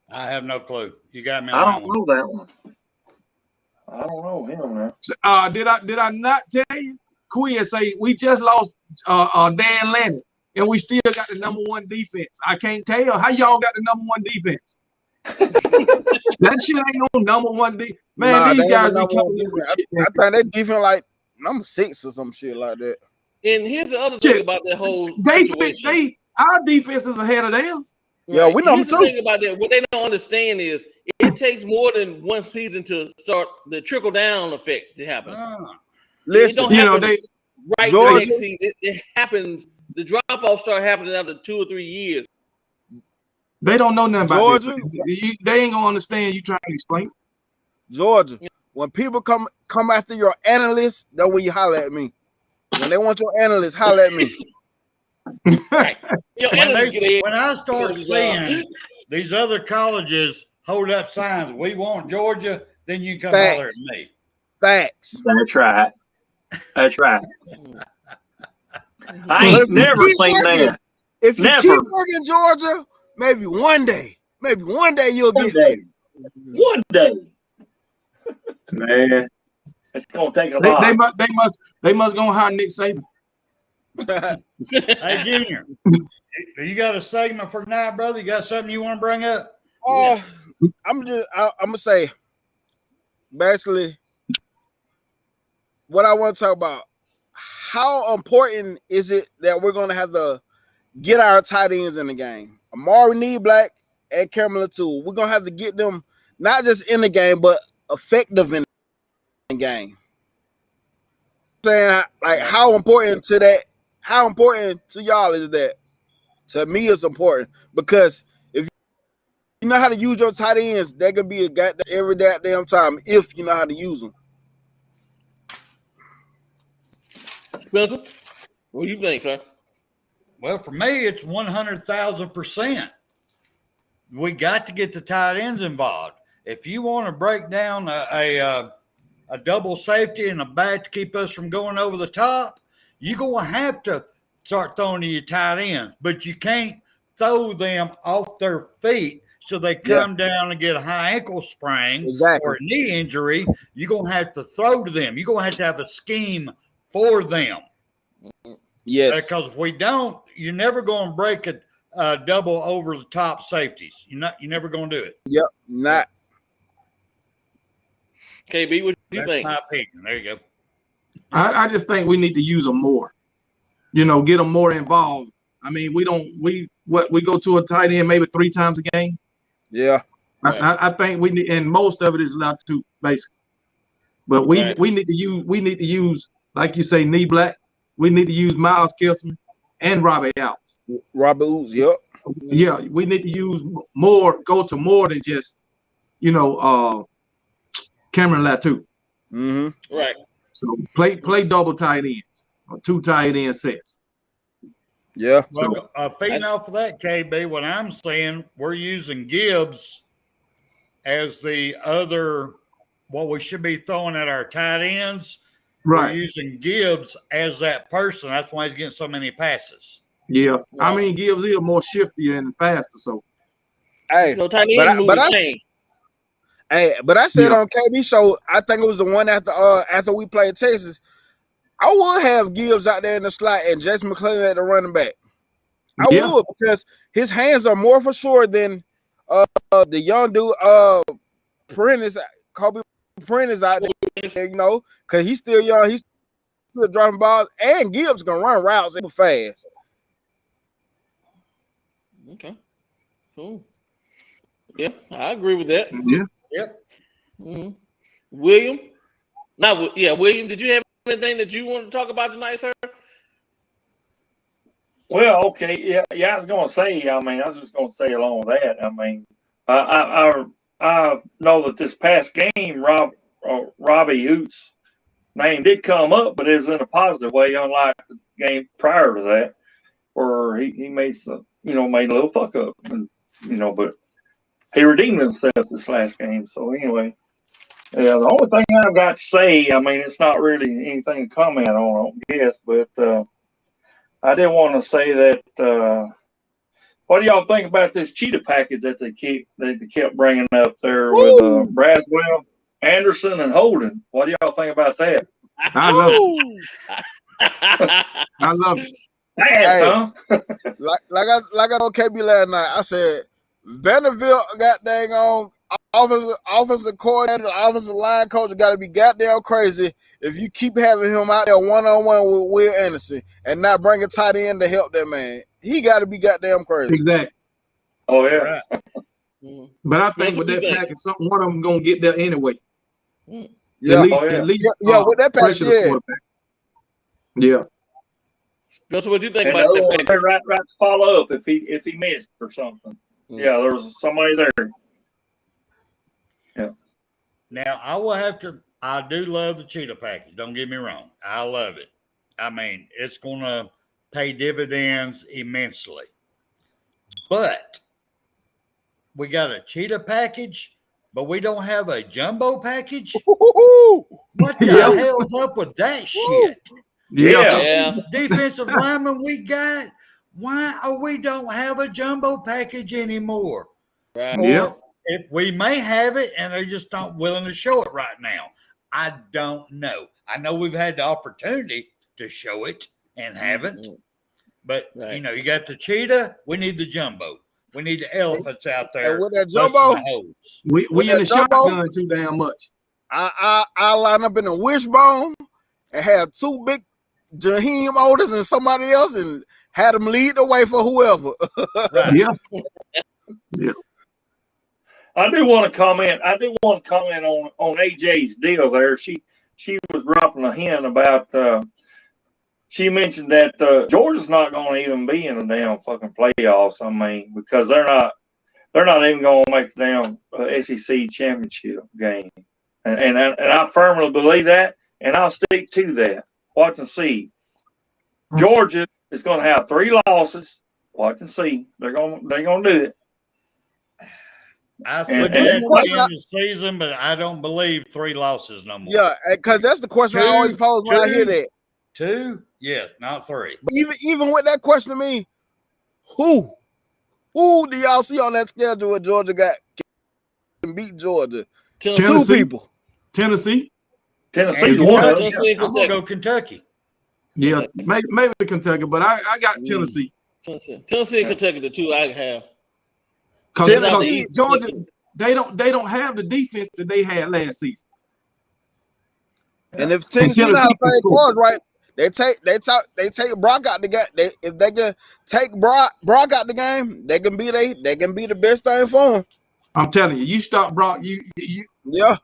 I have no clue. You got me on I don't know that one. I don't know him, man. Did I not tell you? Queer say we just lost Dan Lanning and we still got the number one defense. I can't tell how y'all got the number one defense. That shit ain't no number one defense. Man, these guys be coming. I think they defense like number 6 or some shit like that. And here's the other thing about that whole situation. Our defense is ahead of theirs. Yeah, we know too. The thing about that, what they don't understand is it takes more than one season to start the trickle down effect to happen. Listen, Georgia, next season. It happens. The drop off start happening after 2 or 3 years. They don't know nothing about Georgia. They ain't gonna understand you trying to explain. Georgia, when people come after your analysts, that's when you holler at me. When they want your analysts, holler at me. Right. When I start seeing these other colleges hold up signs, "We want Georgia," then you come holler at me. Facts. That's right. That's right. I ain't never seen that. If you keep working Georgia, maybe one day you'll get there. One day. Man. It's gonna take a lot. They must go hire Nick Saban. Hey, Junior, you got a segment for tonight, brother? You got something you want to bring up? I'm gonna say basically what I want to talk about. How important is it that we're gonna have to get our tight ends in the game? Amari Kneeblack and Cameron too. We're gonna have to get them not just in the game, but effective in the game. Saying like how important to that. How important to y'all is that? To me, it's important because if you know how to use your tight ends, they can be a guy every damn time if you know how to use them. Spencer, what do you think, sir? Well, for me, it's 100,000%. We got to get the tight ends involved. If you want to break down a double safety and a back to keep us from going over the top, you're going to have to start throwing to your tight ends, but you can't throw them off their feet So they come down and get a high ankle sprain or a knee injury. You're going to have to throw to them. You're going to have a scheme for them. Yes. Because if we don't, you're never going to break a double over the top safeties. You're never going to do it. Yep. Not. KB, what do you think? My opinion. There you go. I just think we need to use them more. You know, get them more involved. I mean, we go to a tight end maybe 3 times a game. Yeah. I think we need, and most of it is allowed to basically. But we need to use, like you say, knee black. We need to use Miles Kelsman and Robbie Alves. Robert Ooze, yep. Yeah, we need to use more, go to more than just, Cameron Latu. Mm-hmm. Right. So play double tight ends or 2 tight end sets. Yeah. Well, feeding off of that, KB, what I'm saying, we're using Gibbs as the other, what we should be throwing at our tight ends. Right. We're using Gibbs as that person. That's why he's getting so many passes. Yeah. I mean, Gibbs is more shifty and faster. So, hey, tight end but I said on KB show, I think it was the one after we played Texas. I would have Gibbs out there in the slot and Jason McClellan at the running back. I would, because his hands are more for sure than the young dude Kobe Prentice out there, because he's still young. He's still dropping balls, and Gibbs can run routes super fast. Okay. Cool. Yeah, I agree with that. Yeah. Yep. Mm-hmm. William? William, did you have anything that you want to talk about tonight, sir? Well, okay, I was going to say. I was just going to say along with that. I know that this past game, Robbie Oots' name did come up, but it's in a positive way, unlike the game prior to that, where he made made a little fuck up, and but he redeemed himself this last game. So anyway, the only thing I've got to say, it's not really anything to comment on, I don't guess, but I did want to say that. What do y'all think about this cheetah package that they kept bringing up there with Bradwell, Anderson, and Holden? What do y'all think about that? I love it. I love it. Like I told KB last night, I said Vanderbilt got dang on offensive coordinator, offensive line coach got to be goddamn crazy if you keep having him out there one-on-one with Will Anderson and not bring a tight end to help that man. He got to be goddamn crazy. Exactly. Oh, yeah. But I think with that package, one of them going to get there anyway. Yeah. At least, with that package, yeah. That's what you think about that package. Right to follow up if he missed or something. Yeah, there was somebody there. Yeah. Now, I do love the cheetah package. Don't get me wrong. I love it. It's going to pay dividends immensely. But we got a cheetah package, but we don't have a jumbo package. What the hell's up with that shit? Yeah. Defensive lineman we got. Why we don't have a jumbo package anymore? Right. Or if we may have it and they're just not willing to show it right now. I don't know. I know we've had the opportunity to show it and haven't. But, you got the cheetah. We need the jumbo. We need the elephants out there. And with that jumbo, we in the shotgun too damn much. I line up in a wishbone and have 2 big Jaheim Otis and somebody else and had them lead the way for whoever. Right. Yeah. I do want to comment on AJ's deal there. She was dropping a hint about she mentioned that Georgia's not going to even be in the damn fucking playoffs. Because they're not even going to make the damn SEC championship game. And I firmly believe that, and I'll stick to that. Watch and see. Georgia is going to have 3 losses. Watch and see. They're going to do it. I said that in the season, but I don't believe 3 losses no more. Yeah, because that's the question I always pose when I hear that. 2? Yes, not 3. But even with that question to me, who Who do y'all see on that schedule where Georgia can beat Georgia? Tennessee. Two people. Tennessee. Tennessee's one of them. Tennessee, I'm gonna Kentucky. go Kentucky. Yeah, maybe Kentucky, but I got Tennessee. Tennessee and Kentucky, the two I have. Tennessee, Georgia, they don't have the defense that they had last season. and if Tennessee know how to play can cards right, they take Brock out the game. If they can take Brock out the game, they can be the best thing for them. I'm telling you, you stop Brock, you all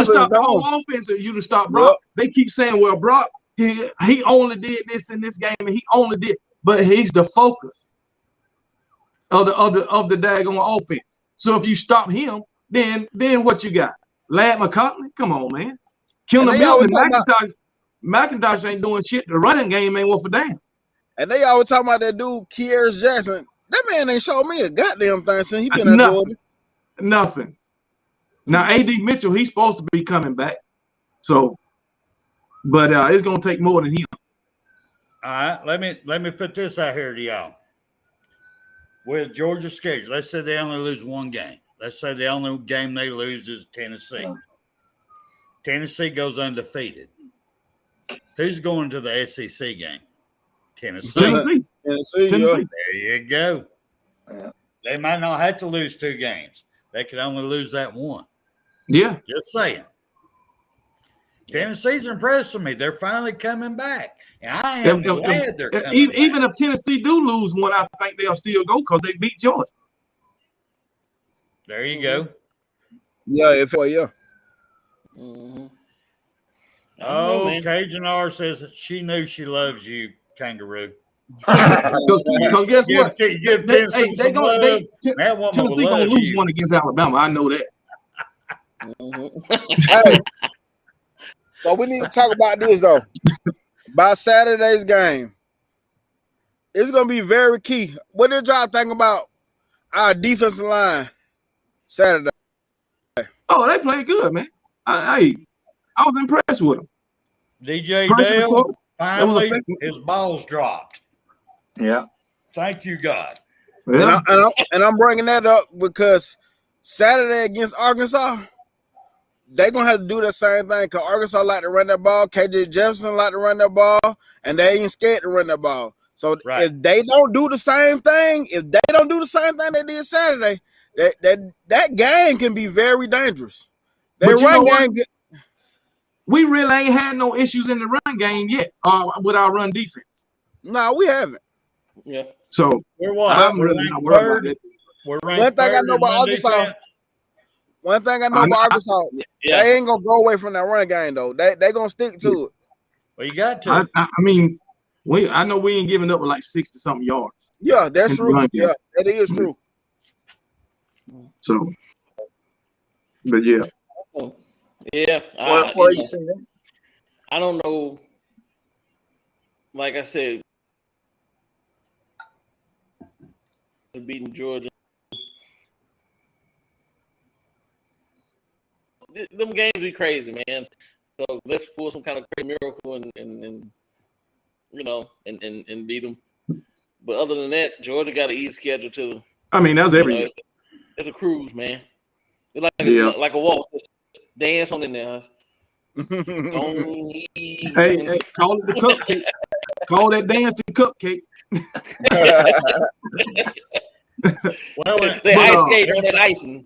stop the been whole gone. offense. You to stop Brock. They keep saying, "Well, Brock, he only did this in this game, and he only did," but he's the focus of the daggone offense. So if you stop him, then what you got? Lad McCollum? Come on, man. Killing Milton and McIntosh ain't doing shit. The running game ain't worth a damn. And they always talking about that dude, Kearis Jackson. That man ain't showed me a goddamn thing since he been at Georgia. Nothing. Now, A.D. Mitchell, he's supposed to be coming back. So, but it's gonna take more than him. All right, let me put this out here to y'all. With Georgia's schedule, let's say they only lose one game. Let's say the only game they lose is Tennessee. Tennessee goes undefeated. Who's going to the SEC game? Tennessee. Tennessee. There you go. Yeah. They might not have to lose two games. They could only lose that one. Yeah. Just saying. Tennessee's impressed with me. They're finally coming back. And I am glad they're coming back. Even if Tennessee do lose one, I think they'll still go because they beat Georgia. There you go. Yeah, Mm-hmm. Oh, Cajun R says that she knew she loves you, Kangaroo. Because guess what? Give Tennessee some love. That woman Tennessee gonna lose one against Alabama. I know that. Hey, so we need to talk about this though. By Saturday's game, it's gonna be very key. What did y'all think about our defensive line Saturday? Oh, they played good, man. I was impressed with them. DJ Dale, finally, his balls dropped. Yeah. Thank you, God. Yeah. And I'm bringing that up because Saturday against Arkansas, they're going to have to do the same thing because Arkansas like to run that ball. KJ Jefferson like to run that ball, and they ain't scared to run that ball. So if they don't do the same thing, they did Saturday, that game can be very dangerous. We really ain't had no issues in the run game yet with our run defense. No, we haven't. Yeah. So I'm really not worried about it. One thing I know about Arkansas, they ain't gonna go away from that run game though. They gonna stick to it. Well, you got to. I mean, I know we ain't giving up with like 60-something yards. Yeah, that's true. Yeah, that is true. So, but yeah. Yeah, I don't know. Like I said, beating Georgia, them games be crazy, man. So let's pull some kind of crazy miracle and beat them. But other than that, Georgia got an easy schedule too. I mean, that's every year. It's a cruise, man. It's like a walk. Just dance on in there. Hey, call it the cupcake. Call that dance the cupcake. They ice skate on that icing.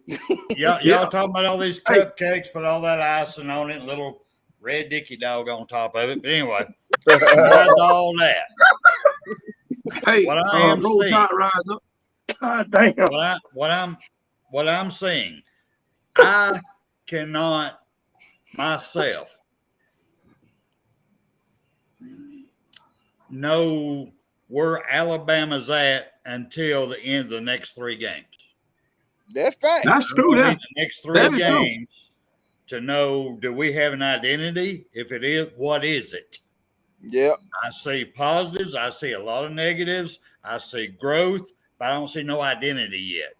Y'all talking about all these cupcakes, put all that icing on it, little red dicky dog on top of it. But anyway, that's all that. Hey, what I am roll seeing, tide rise up. God damn. What I'm seeing, I cannot myself know where Alabama's at until the end of the next three games. That's fact. That's true. The next three games to know, do we have an identity? If it is, what is it? Yeah. I see positives. I see a lot of negatives. I see growth, but I don't see no identity yet.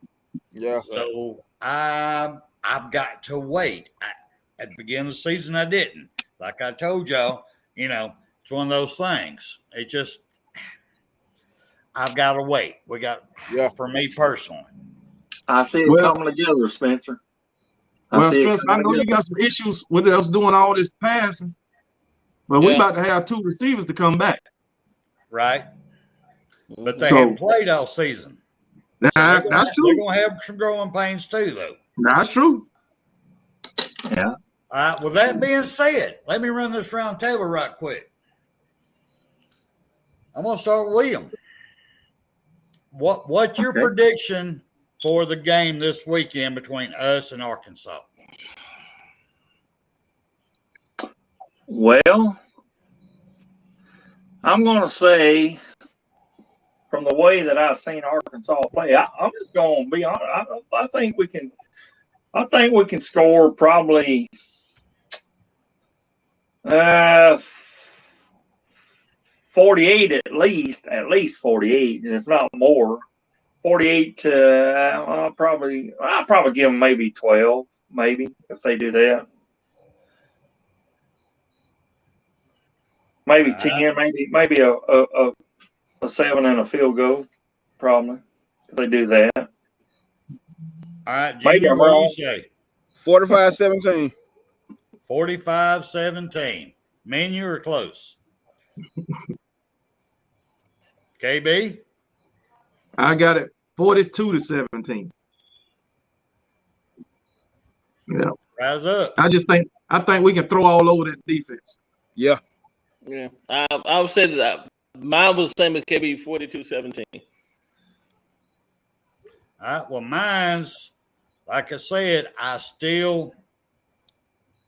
Yeah. So I've got to wait. At the beginning of the season, I didn't. Like I told y'all, it's one of those things. It just, I've got to wait. For me personally. I see it Well- coming together, Spencer. Well, see it Spencer, I coming know you together. got some issues with us doing all this passing, but we Yeah. about to have 2 receivers to come back. Right? But they So- haven't played all season. So That's They're true. going to have some growing pains too, though. That's true. Yeah. All right. With that being said, let me run this round table right quick. I'm going to start with William. What's your prediction for the game this weekend between us and Arkansas? Well, I'm going to say, from the way that I've seen Arkansas play, I'm just going to be honest. I think we can. I think we can score probably 48 at least 48, if not more. 48 to I'll probably give them maybe 12, maybe if they do that. Maybe 10, maybe a 7 and a field goal, probably if they do that. All right, Maybe Junior, I'm what do you wrong. say? 45-17. 45-17. Me and you are close. KB? I got it 42-17. Yeah. Rise up. I think we can throw all over that defense. Yeah. Yeah, I would say that mine was the same as KB, 42-17. All right. Well, mine's, like I said,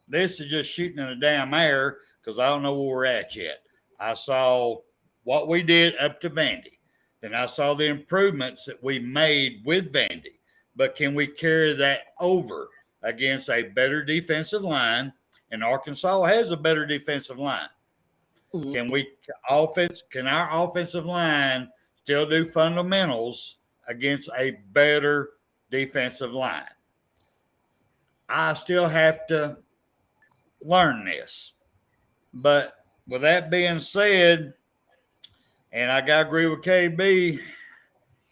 this is just shooting in the damn air because I don't know where we're at yet. I saw what we did up to Vandy. Then I saw the improvements that we made with Vandy. But can we carry that over against a better defensive line? And Arkansas has a better defensive line. Mm-hmm. Can our offensive line still do fundamentals against a better defensive line? I still have to learn this. But with that being said, and I got to agree with KB,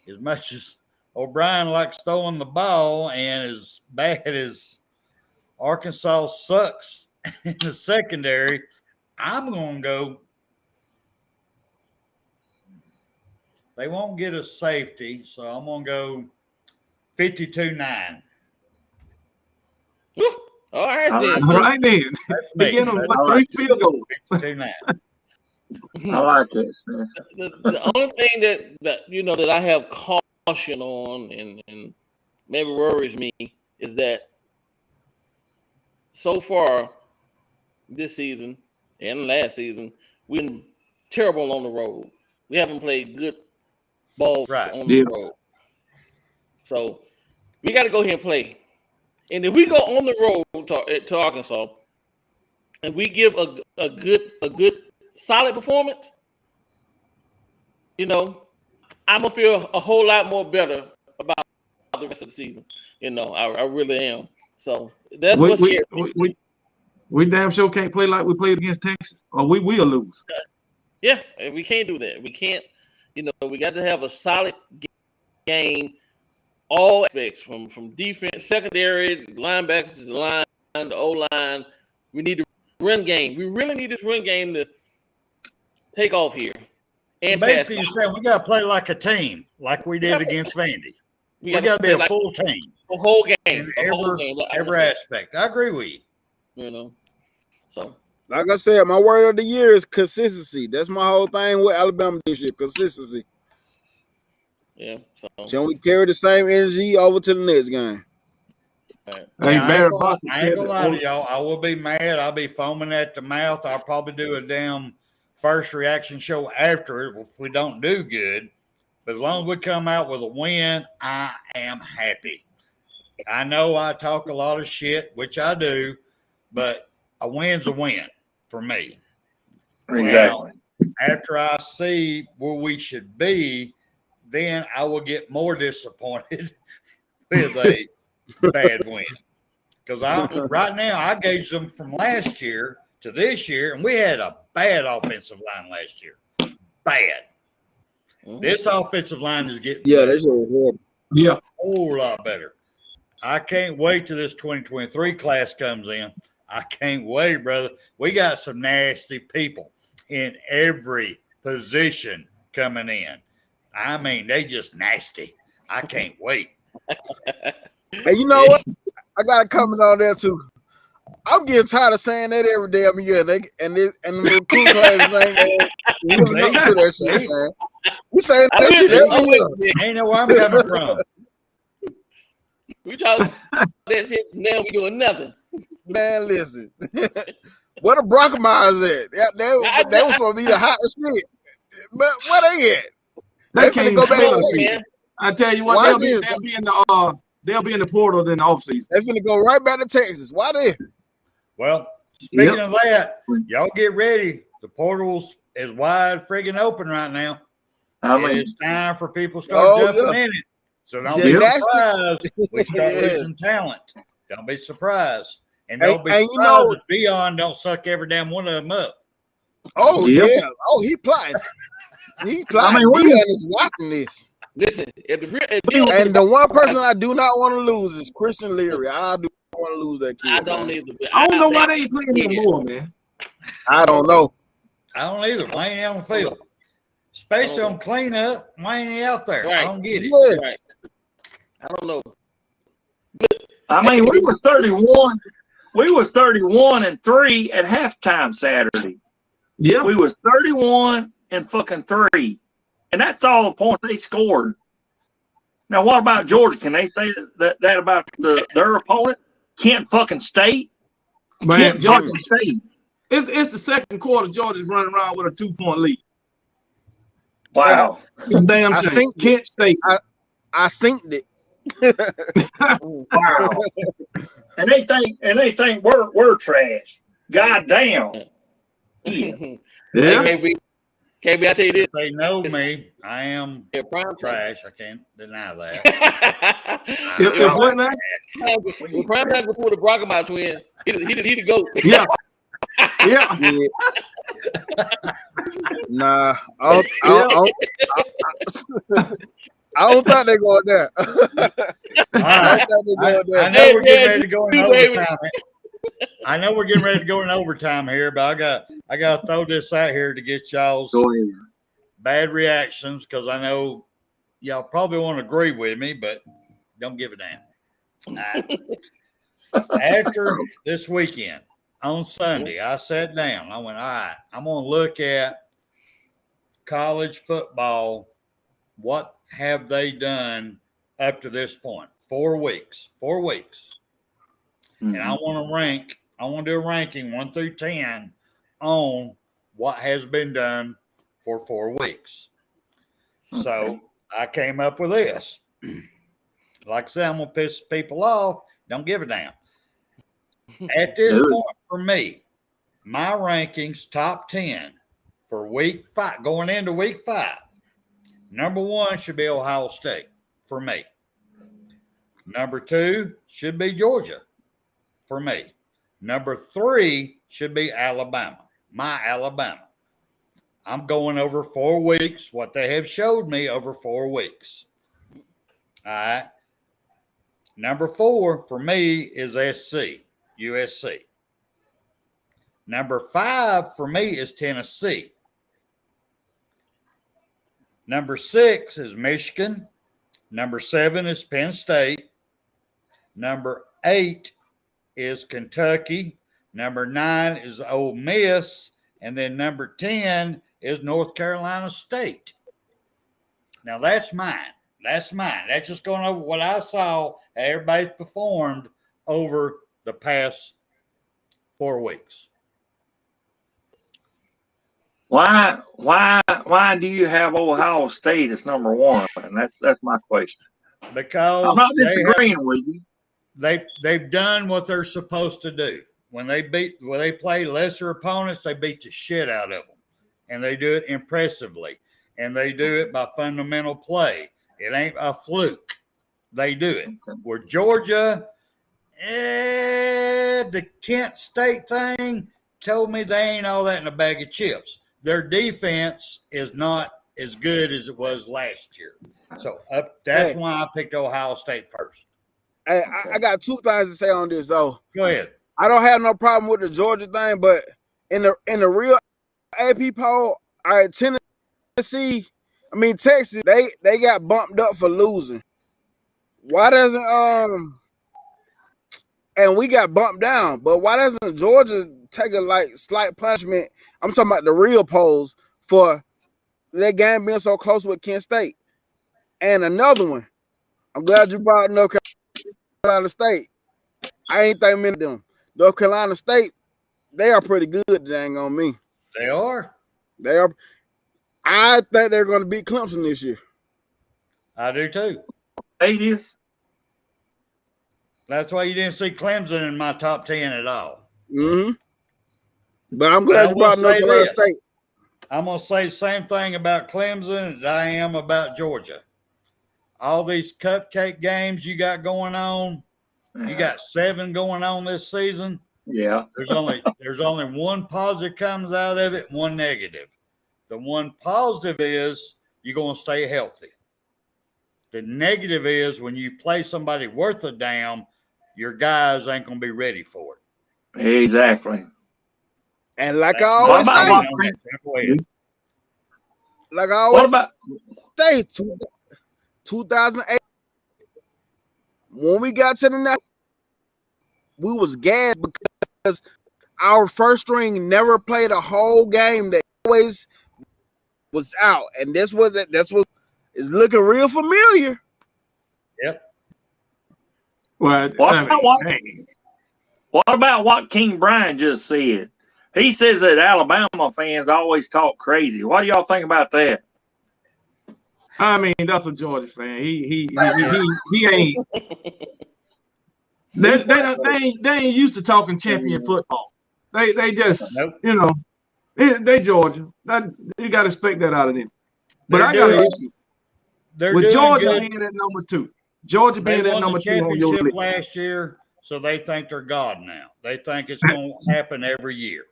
as much as O'Brien likes throwing the ball and as bad as Arkansas sucks in the secondary, I'm going to go. They won't get a safety, so I'm going to go 52-9. All right, then. All right, then. Begin on 3 field goals. 52-9. I like it. The only thing that I have caution on and maybe worries me is that so far this season and last season, we've been terrible on the road. We haven't played good ball on the road. So we got to go here and play. And if we go on the road to Arkansas and we give a good solid performance, I'm gonna feel a whole lot more better about the rest of the season. I really am. So that's what's here. We damn sure can't play like we played against Texas, or we will lose. Yeah, and we can't do that. We can't. We got to have a solid game, all aspects from defense, secondary, linebackers, the line, the O-line. We need the run game. We really need this run game to take off here. And basically, you're saying we got to play like a team, like we did against Vandy. We got to be a full team. A whole game. In every aspect. I agree with you. So. Like I said, my word of the year is consistency. That's my whole thing with Alabama this year, consistency. Yeah. So we carry the same energy over to the next game. Right. I ain't gonna lie to y'all. I will be mad. I'll be foaming at the mouth. I'll probably do a damn first reaction show after it if we don't do good. But as long as we come out with a win, I am happy. I know I talk a lot of shit, which I do, but a win's a win for me. Exactly. Now, after I see where we should be, then I will get more disappointed with a bad win. Because right now I gauge them from last year to this year, and we had a bad offensive line last year. Bad. This offensive line is getting Yeah, they should. Yeah. a whole lot better. I can't wait till this 2023 class comes in. I can't wait, brother. We got some nasty people in every position coming in. I mean, they just nasty. I can't wait. Hey, you know what? I got a comment on there too. I'm getting tired of saying that every damn year. And the recruit class ain't living up to that shit, man. We saying that shit every year. Ain't know where I'm coming from. We talking that shit. Now we doing nothing. Man, listen. Where the Brockamires at? They was supposed to be the hottest shit. But where they at? They finna go back to Texas. I tell you what, they'll be in the portal in the offseason. They finna go right back to Texas. Why they? Well, speaking of that, y'all get ready. The portal's is wide friggin' open right now. It's time for people to start jumping in it. So don't be surprised. We start losing talent. Don't be surprised. And don't be surprised if Dion don't suck every damn one of them up. Oh, yeah. Oh, he plotting. He plotting. Dion is watching this. Listen, and the one person I do not want to lose is Christian Leary. I do not want to lose that kid. I don't either. I don't know why they ain't playing anymore, man. I don't know. I don't either. Why ain't he on the field? Especially on cleanup. Why ain't he out there? Right. I don't get it. Yes. Right. I don't know. I mean, we were 31. We was 31-3 at halftime Saturday. Yeah. We was 31-3. And that's all the points they scored. Now, what about Georgia? Can they say that about their opponent? Kent fucking State? Man, Georgia State. It's the second quarter. Georgia's running around with a 2-point lead. Wow. It's a damn shame. Kent State. I synced it. Wow. And they think we're trash. God damn. Yeah. KB, I tell you this. They know me. I am trash. I can't deny that. Prime time before the Brockamire twin, he the GOAT. Yeah. Yeah. Nah. I don't think they're going there. I know we're getting ready to go in overtime. I know we're getting ready to go in overtime here, but I got to throw this out here to get y'all's bad reactions because I know y'all probably won't agree with me, but don't give a damn. After this weekend, on Sunday, I sat down. I went, all right, I'm going to look at college football. What have they done up to this point? 4 weeks. 4 weeks. And I want to do a ranking 1 through 10 on what has been done for 4 weeks. Okay. So I came up with this. Like I said, I'm going to piss people off. Don't give a damn. At this point, for me, my rankings top 10 for week 5, going into week 5. Number 1 should be Ohio State for me. Number 2 should be Georgia for me. Number 3 should be Alabama, my Alabama. I'm going over 4 weeks, what they have showed me over 4 weeks. All right. Number 4 for me is USC. Number 5 for me is Tennessee. Number 6 is Michigan. Number 7 is Penn State. Number 8 is Kentucky. Number 9 is Ole Miss. And then number 10 is North Carolina State. Now, that's mine. That's just going over what I saw everybody's performed over the past 4 weeks. Why do you have Ohio State as number 1? And that's my question. Because I'm not disagreeing with you. They've done what they're supposed to do. When they play lesser opponents, they beat the shit out of them. And they do it impressively. And they do it by fundamental play. It ain't a fluke. They do it. Where Georgia, the Kent State thing told me they ain't all that in a bag of chips. Their defense is not as good as it was last year. So that's why I picked Ohio State first. Hey, I got two things to say on this though. Go ahead. I don't have no problem with the Georgia thing, but in the real AP poll, all right, Texas, they got bumped up for losing. Why doesn't and we got bumped down, but why doesn't Georgia take a slight punishment? I'm talking about the real polls for that game being so close with Kent State. And another one, I'm glad you brought North Carolina State. I ain't think many of them. North Carolina State, they are pretty good, dang on me. They are. They are. I think they're going to beat Clemson this year. I do too. It is. That's why you didn't see Clemson in my top 10 at all. Mm-hmm. But I'm glad you brought North Carolina State. I'm going to say the same thing about Clemson as I am about Georgia. All these cupcake games you got going on, you got 7 going on this season. Yeah. There's only one positive comes out of it and one negative. The one positive is you're going to stay healthy. The negative is when you play somebody worth a damn, your guys ain't going to be ready for it. Exactly. And like I always say, 2008, when we got to the net, we was gassed because our first string never played a whole game. They always was out, and that's what is looking real familiar. Yep. Well, what about what King Brian just said? He says that Alabama fans always talk crazy. What do y'all think about that? I mean, that's a Georgia fan. He ain't. They ain't used to talking champion football. They just they Georgia. You got to expect that out of them. But I got an issue with Georgia being at number 2. Georgia being at number 2 on your list last year, so they think they're God now. They think it's going to happen every year.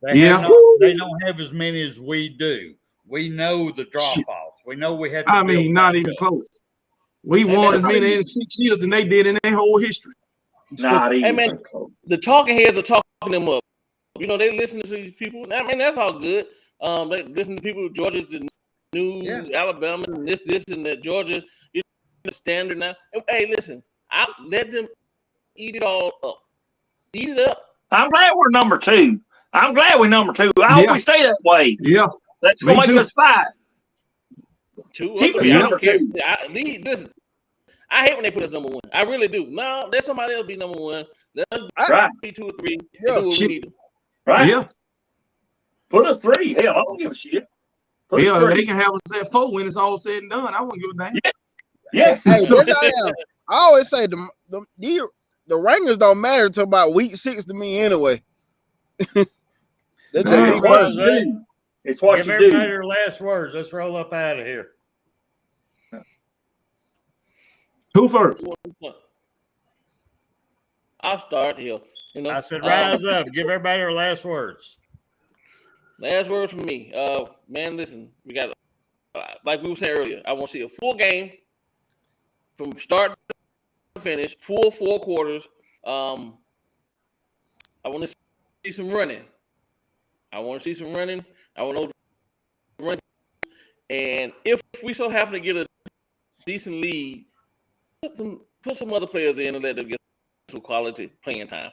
They don't have as many as we do. We know the drop-offs. We know we had to not even close. We won as many in 6 years than they did in their whole history. Not even close. The talking heads are talking them up. You know, they listen to these people. I mean, that's all good. They listen to people, Georgia's the news, Alabama, and this, and that. Georgia is the standard now. Hey, listen, I let them eat it all up. Eat it up. I'm glad we're number 2. I'm glad we're number 2. I hope we stay that way. Yeah. That's going to make us fight. 2 I don't care. Listen, I hate when they put us number 1. I really do. No, let somebody else be number 1. Let us be 2 or 3. Do what we need to. Right? Yeah. Put us 3. Hell, I don't give a shit. They can have us at 4 when it's all said and done. I wouldn't give a damn. Yeah. Hey, I always say the rankings don't matter until about week 6 to me anyway. It's what you do. It's what Give you everybody do. their last words. Let's roll up out of here. Who first? I'll start here. You know, I said rise up. Give everybody their last words. Last words from me. Man, listen, we got like we were saying earlier, I want to see a full game from start to finish, full 4 quarters. I want to see some running. I want to see some running. I want to run. And if we so happen to get a decent lead, put some other players in and let them get some quality playing time.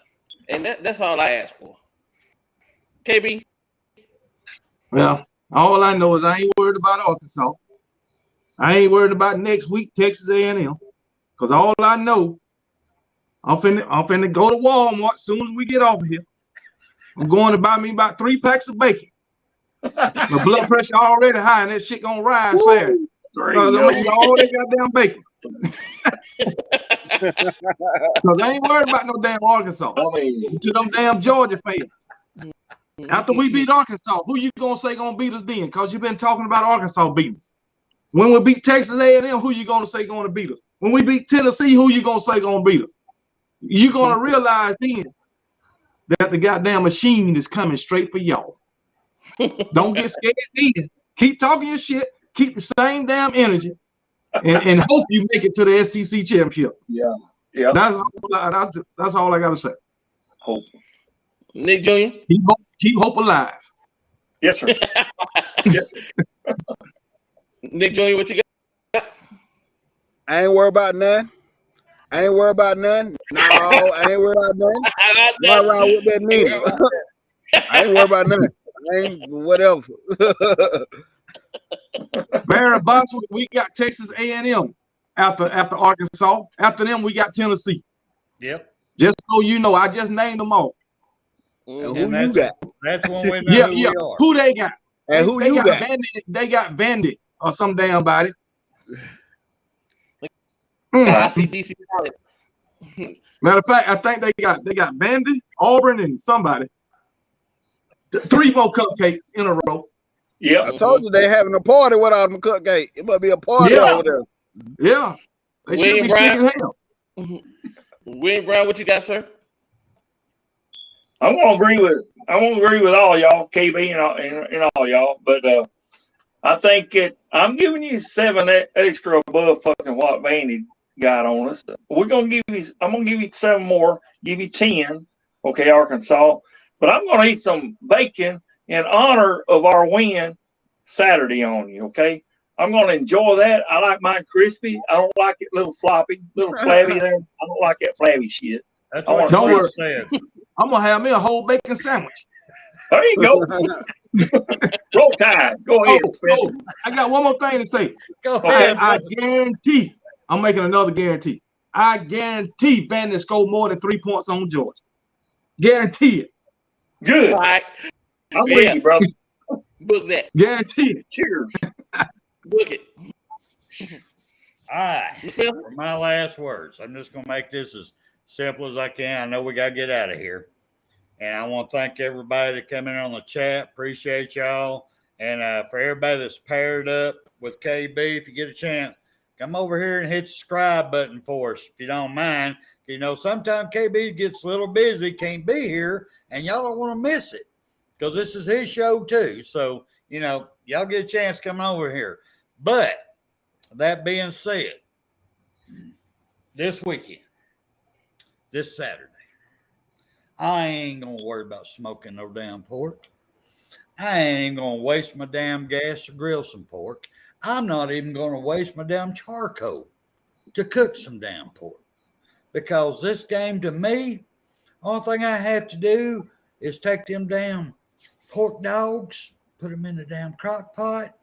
And that's all I ask for. KB? Well, all I know is I ain't worried about Arkansas. I ain't worried about next week, Texas A&M. Because all I know, I'm finna go to Walmart as soon as we get off of here. I'm going to buy me about 3 packs of bacon. My blood pressure already high, and that shit gonna rise Saturday. Because I'm eating all that goddamn bacon. Because I ain't worried about no damn Arkansas. To them damn Georgia fans. After we beat Arkansas, who you gonna say gonna beat us then? Because you've been talking about Arkansas beating us. When we beat Texas A&M, who you gonna say gonna beat us? When we beat Tennessee, who you gonna say gonna beat us? You're gonna realize then that the goddamn machine is coming straight for y'all. Don't get scared either. Keep talking your shit. keep the same damn energy, and hope you make it to the SEC championship. Yeah. Yeah. That's all I got to say. Hope. Nick Jr. Keep hope alive. Yes, sir. Nick Jr., what you got? I ain't worried about none. No, I ain't worried about none. Not around with that needle. I ain't worried about none. I ain't whatever. Barry Bonds, we got Texas A&M after Arkansas. After them, we got Tennessee. Yep. Just so you know, I just named them all. And who you got? That's when we know who we are. Who they got? And who you got? They got Vandy or some damn body. I see DC. Matter of fact, I think they got Vandy, Auburn, and somebody. 3 more cupcakes in a row. Yeah. I told you they having a party without them cupcake. It must be a party over there. Yeah. They should be sick as hell. William Brown, what you got, sir? I won't agree with all y'all, KB and all y'all, but I think I'm giving you 7 extra above fucking what Vandy got on us. I'm gonna give you 7 more, give you 10, okay, Arkansas. But I'm gonna eat some bacon in honor of our win Saturday on you, okay? I'm gonna enjoy that. I like mine crispy. I don't like it little floppy, little flabby there. I don't like that flabby shit. That's what you said. I'm gonna have me a whole bacon sandwich. There you go. Roll Tide. Go ahead. I got one more thing to say. Go ahead. I guarantee. I'm making another guarantee. I guarantee Vandy scored more than 3 points on Georgia. Guarantee it. Good. All right. I'm with you, brother. Book that. Guarantee it. Cheers. Book it. All right. For my last words, I'm just going to make this as simple as I can. I know we got to get out of here. And I want to thank everybody that come in on the chat. Appreciate y'all. And for everybody that's paired up with KB, if you get a chance, come over here and hit the subscribe button for us, if you don't mind. You know, sometimes KB gets a little busy, can't be here, and y'all don't want to miss it because this is his show too. So, you know, y'all get a chance coming over here. But that being said, this weekend, this Saturday, I ain't going to worry about smoking no damn pork. I ain't going to waste my damn gas to grill some pork. I'm not even going to waste my damn charcoal to cook some damn pork. Because this game, to me, only thing I have to do is take them damn pork dogs, put them in the damn crock pot,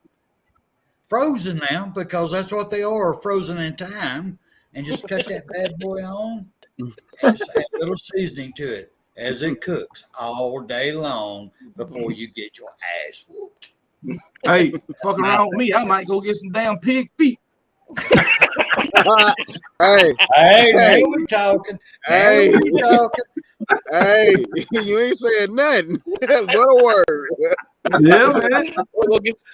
frozen now, because that's what they are, frozen in time, and just cut that bad boy on and just add a little seasoning to it as it cooks all day long before you get your ass whooped. Hey, fuck around with me. I might go get some damn pig feet. Hey, we talking. Hey, you ain't saying nothing. What a word. Yeah, man.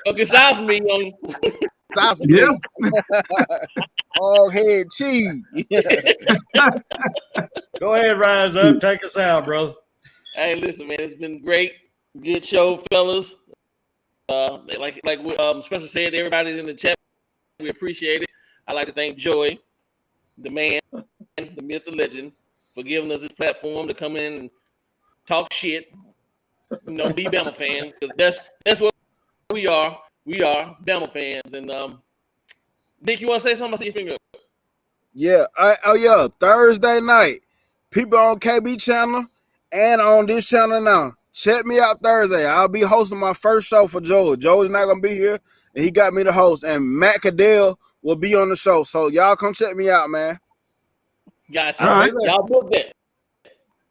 Go get sauce meat on you. Sausage Yeah. Hog head cheese. Go ahead, rise up. Take us out, brother. Hey, listen, man, it's been great. Good show, fellas. Like Spencer said, everybody in the chat, we appreciate it. I'd like to thank Joy, the man, the myth, the legend, for giving us this platform to come in and talk shit. You know, be Bama fans, because that's what we are. We are Bama fans. And Nick, you want to say something? I see your finger up. Yeah. Thursday night, people on KB channel and on this channel now. Check me out Thursday. I'll be hosting my first show for Joe. Joe's not gonna be here, and he got me to host. And Matt Cadell will be on the show. So y'all come check me out, man. Gotcha. All right. Y'all book that.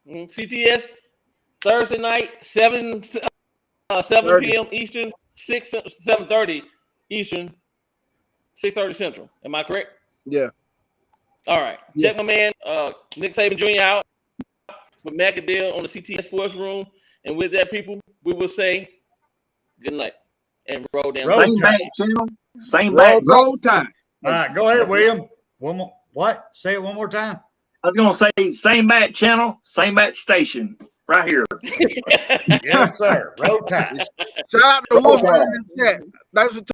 CTS Thursday night, 7 p.m. Eastern, 7:30 Eastern, 6:30 Central. Am I correct? Yeah. All right. Yeah. Check my man Nick Saban Jr. out with Matt Cadell on the CTS Sports Room. And with that, people, we will say good night and roll down. Same back channel. Same back. Roll time. All right, go ahead, William. One more. What? Say it one more time. I was gonna say same back channel, same back station, right here. Yes, sir. Roll Tide. Shout out to Wolfman in the chat. Thanks for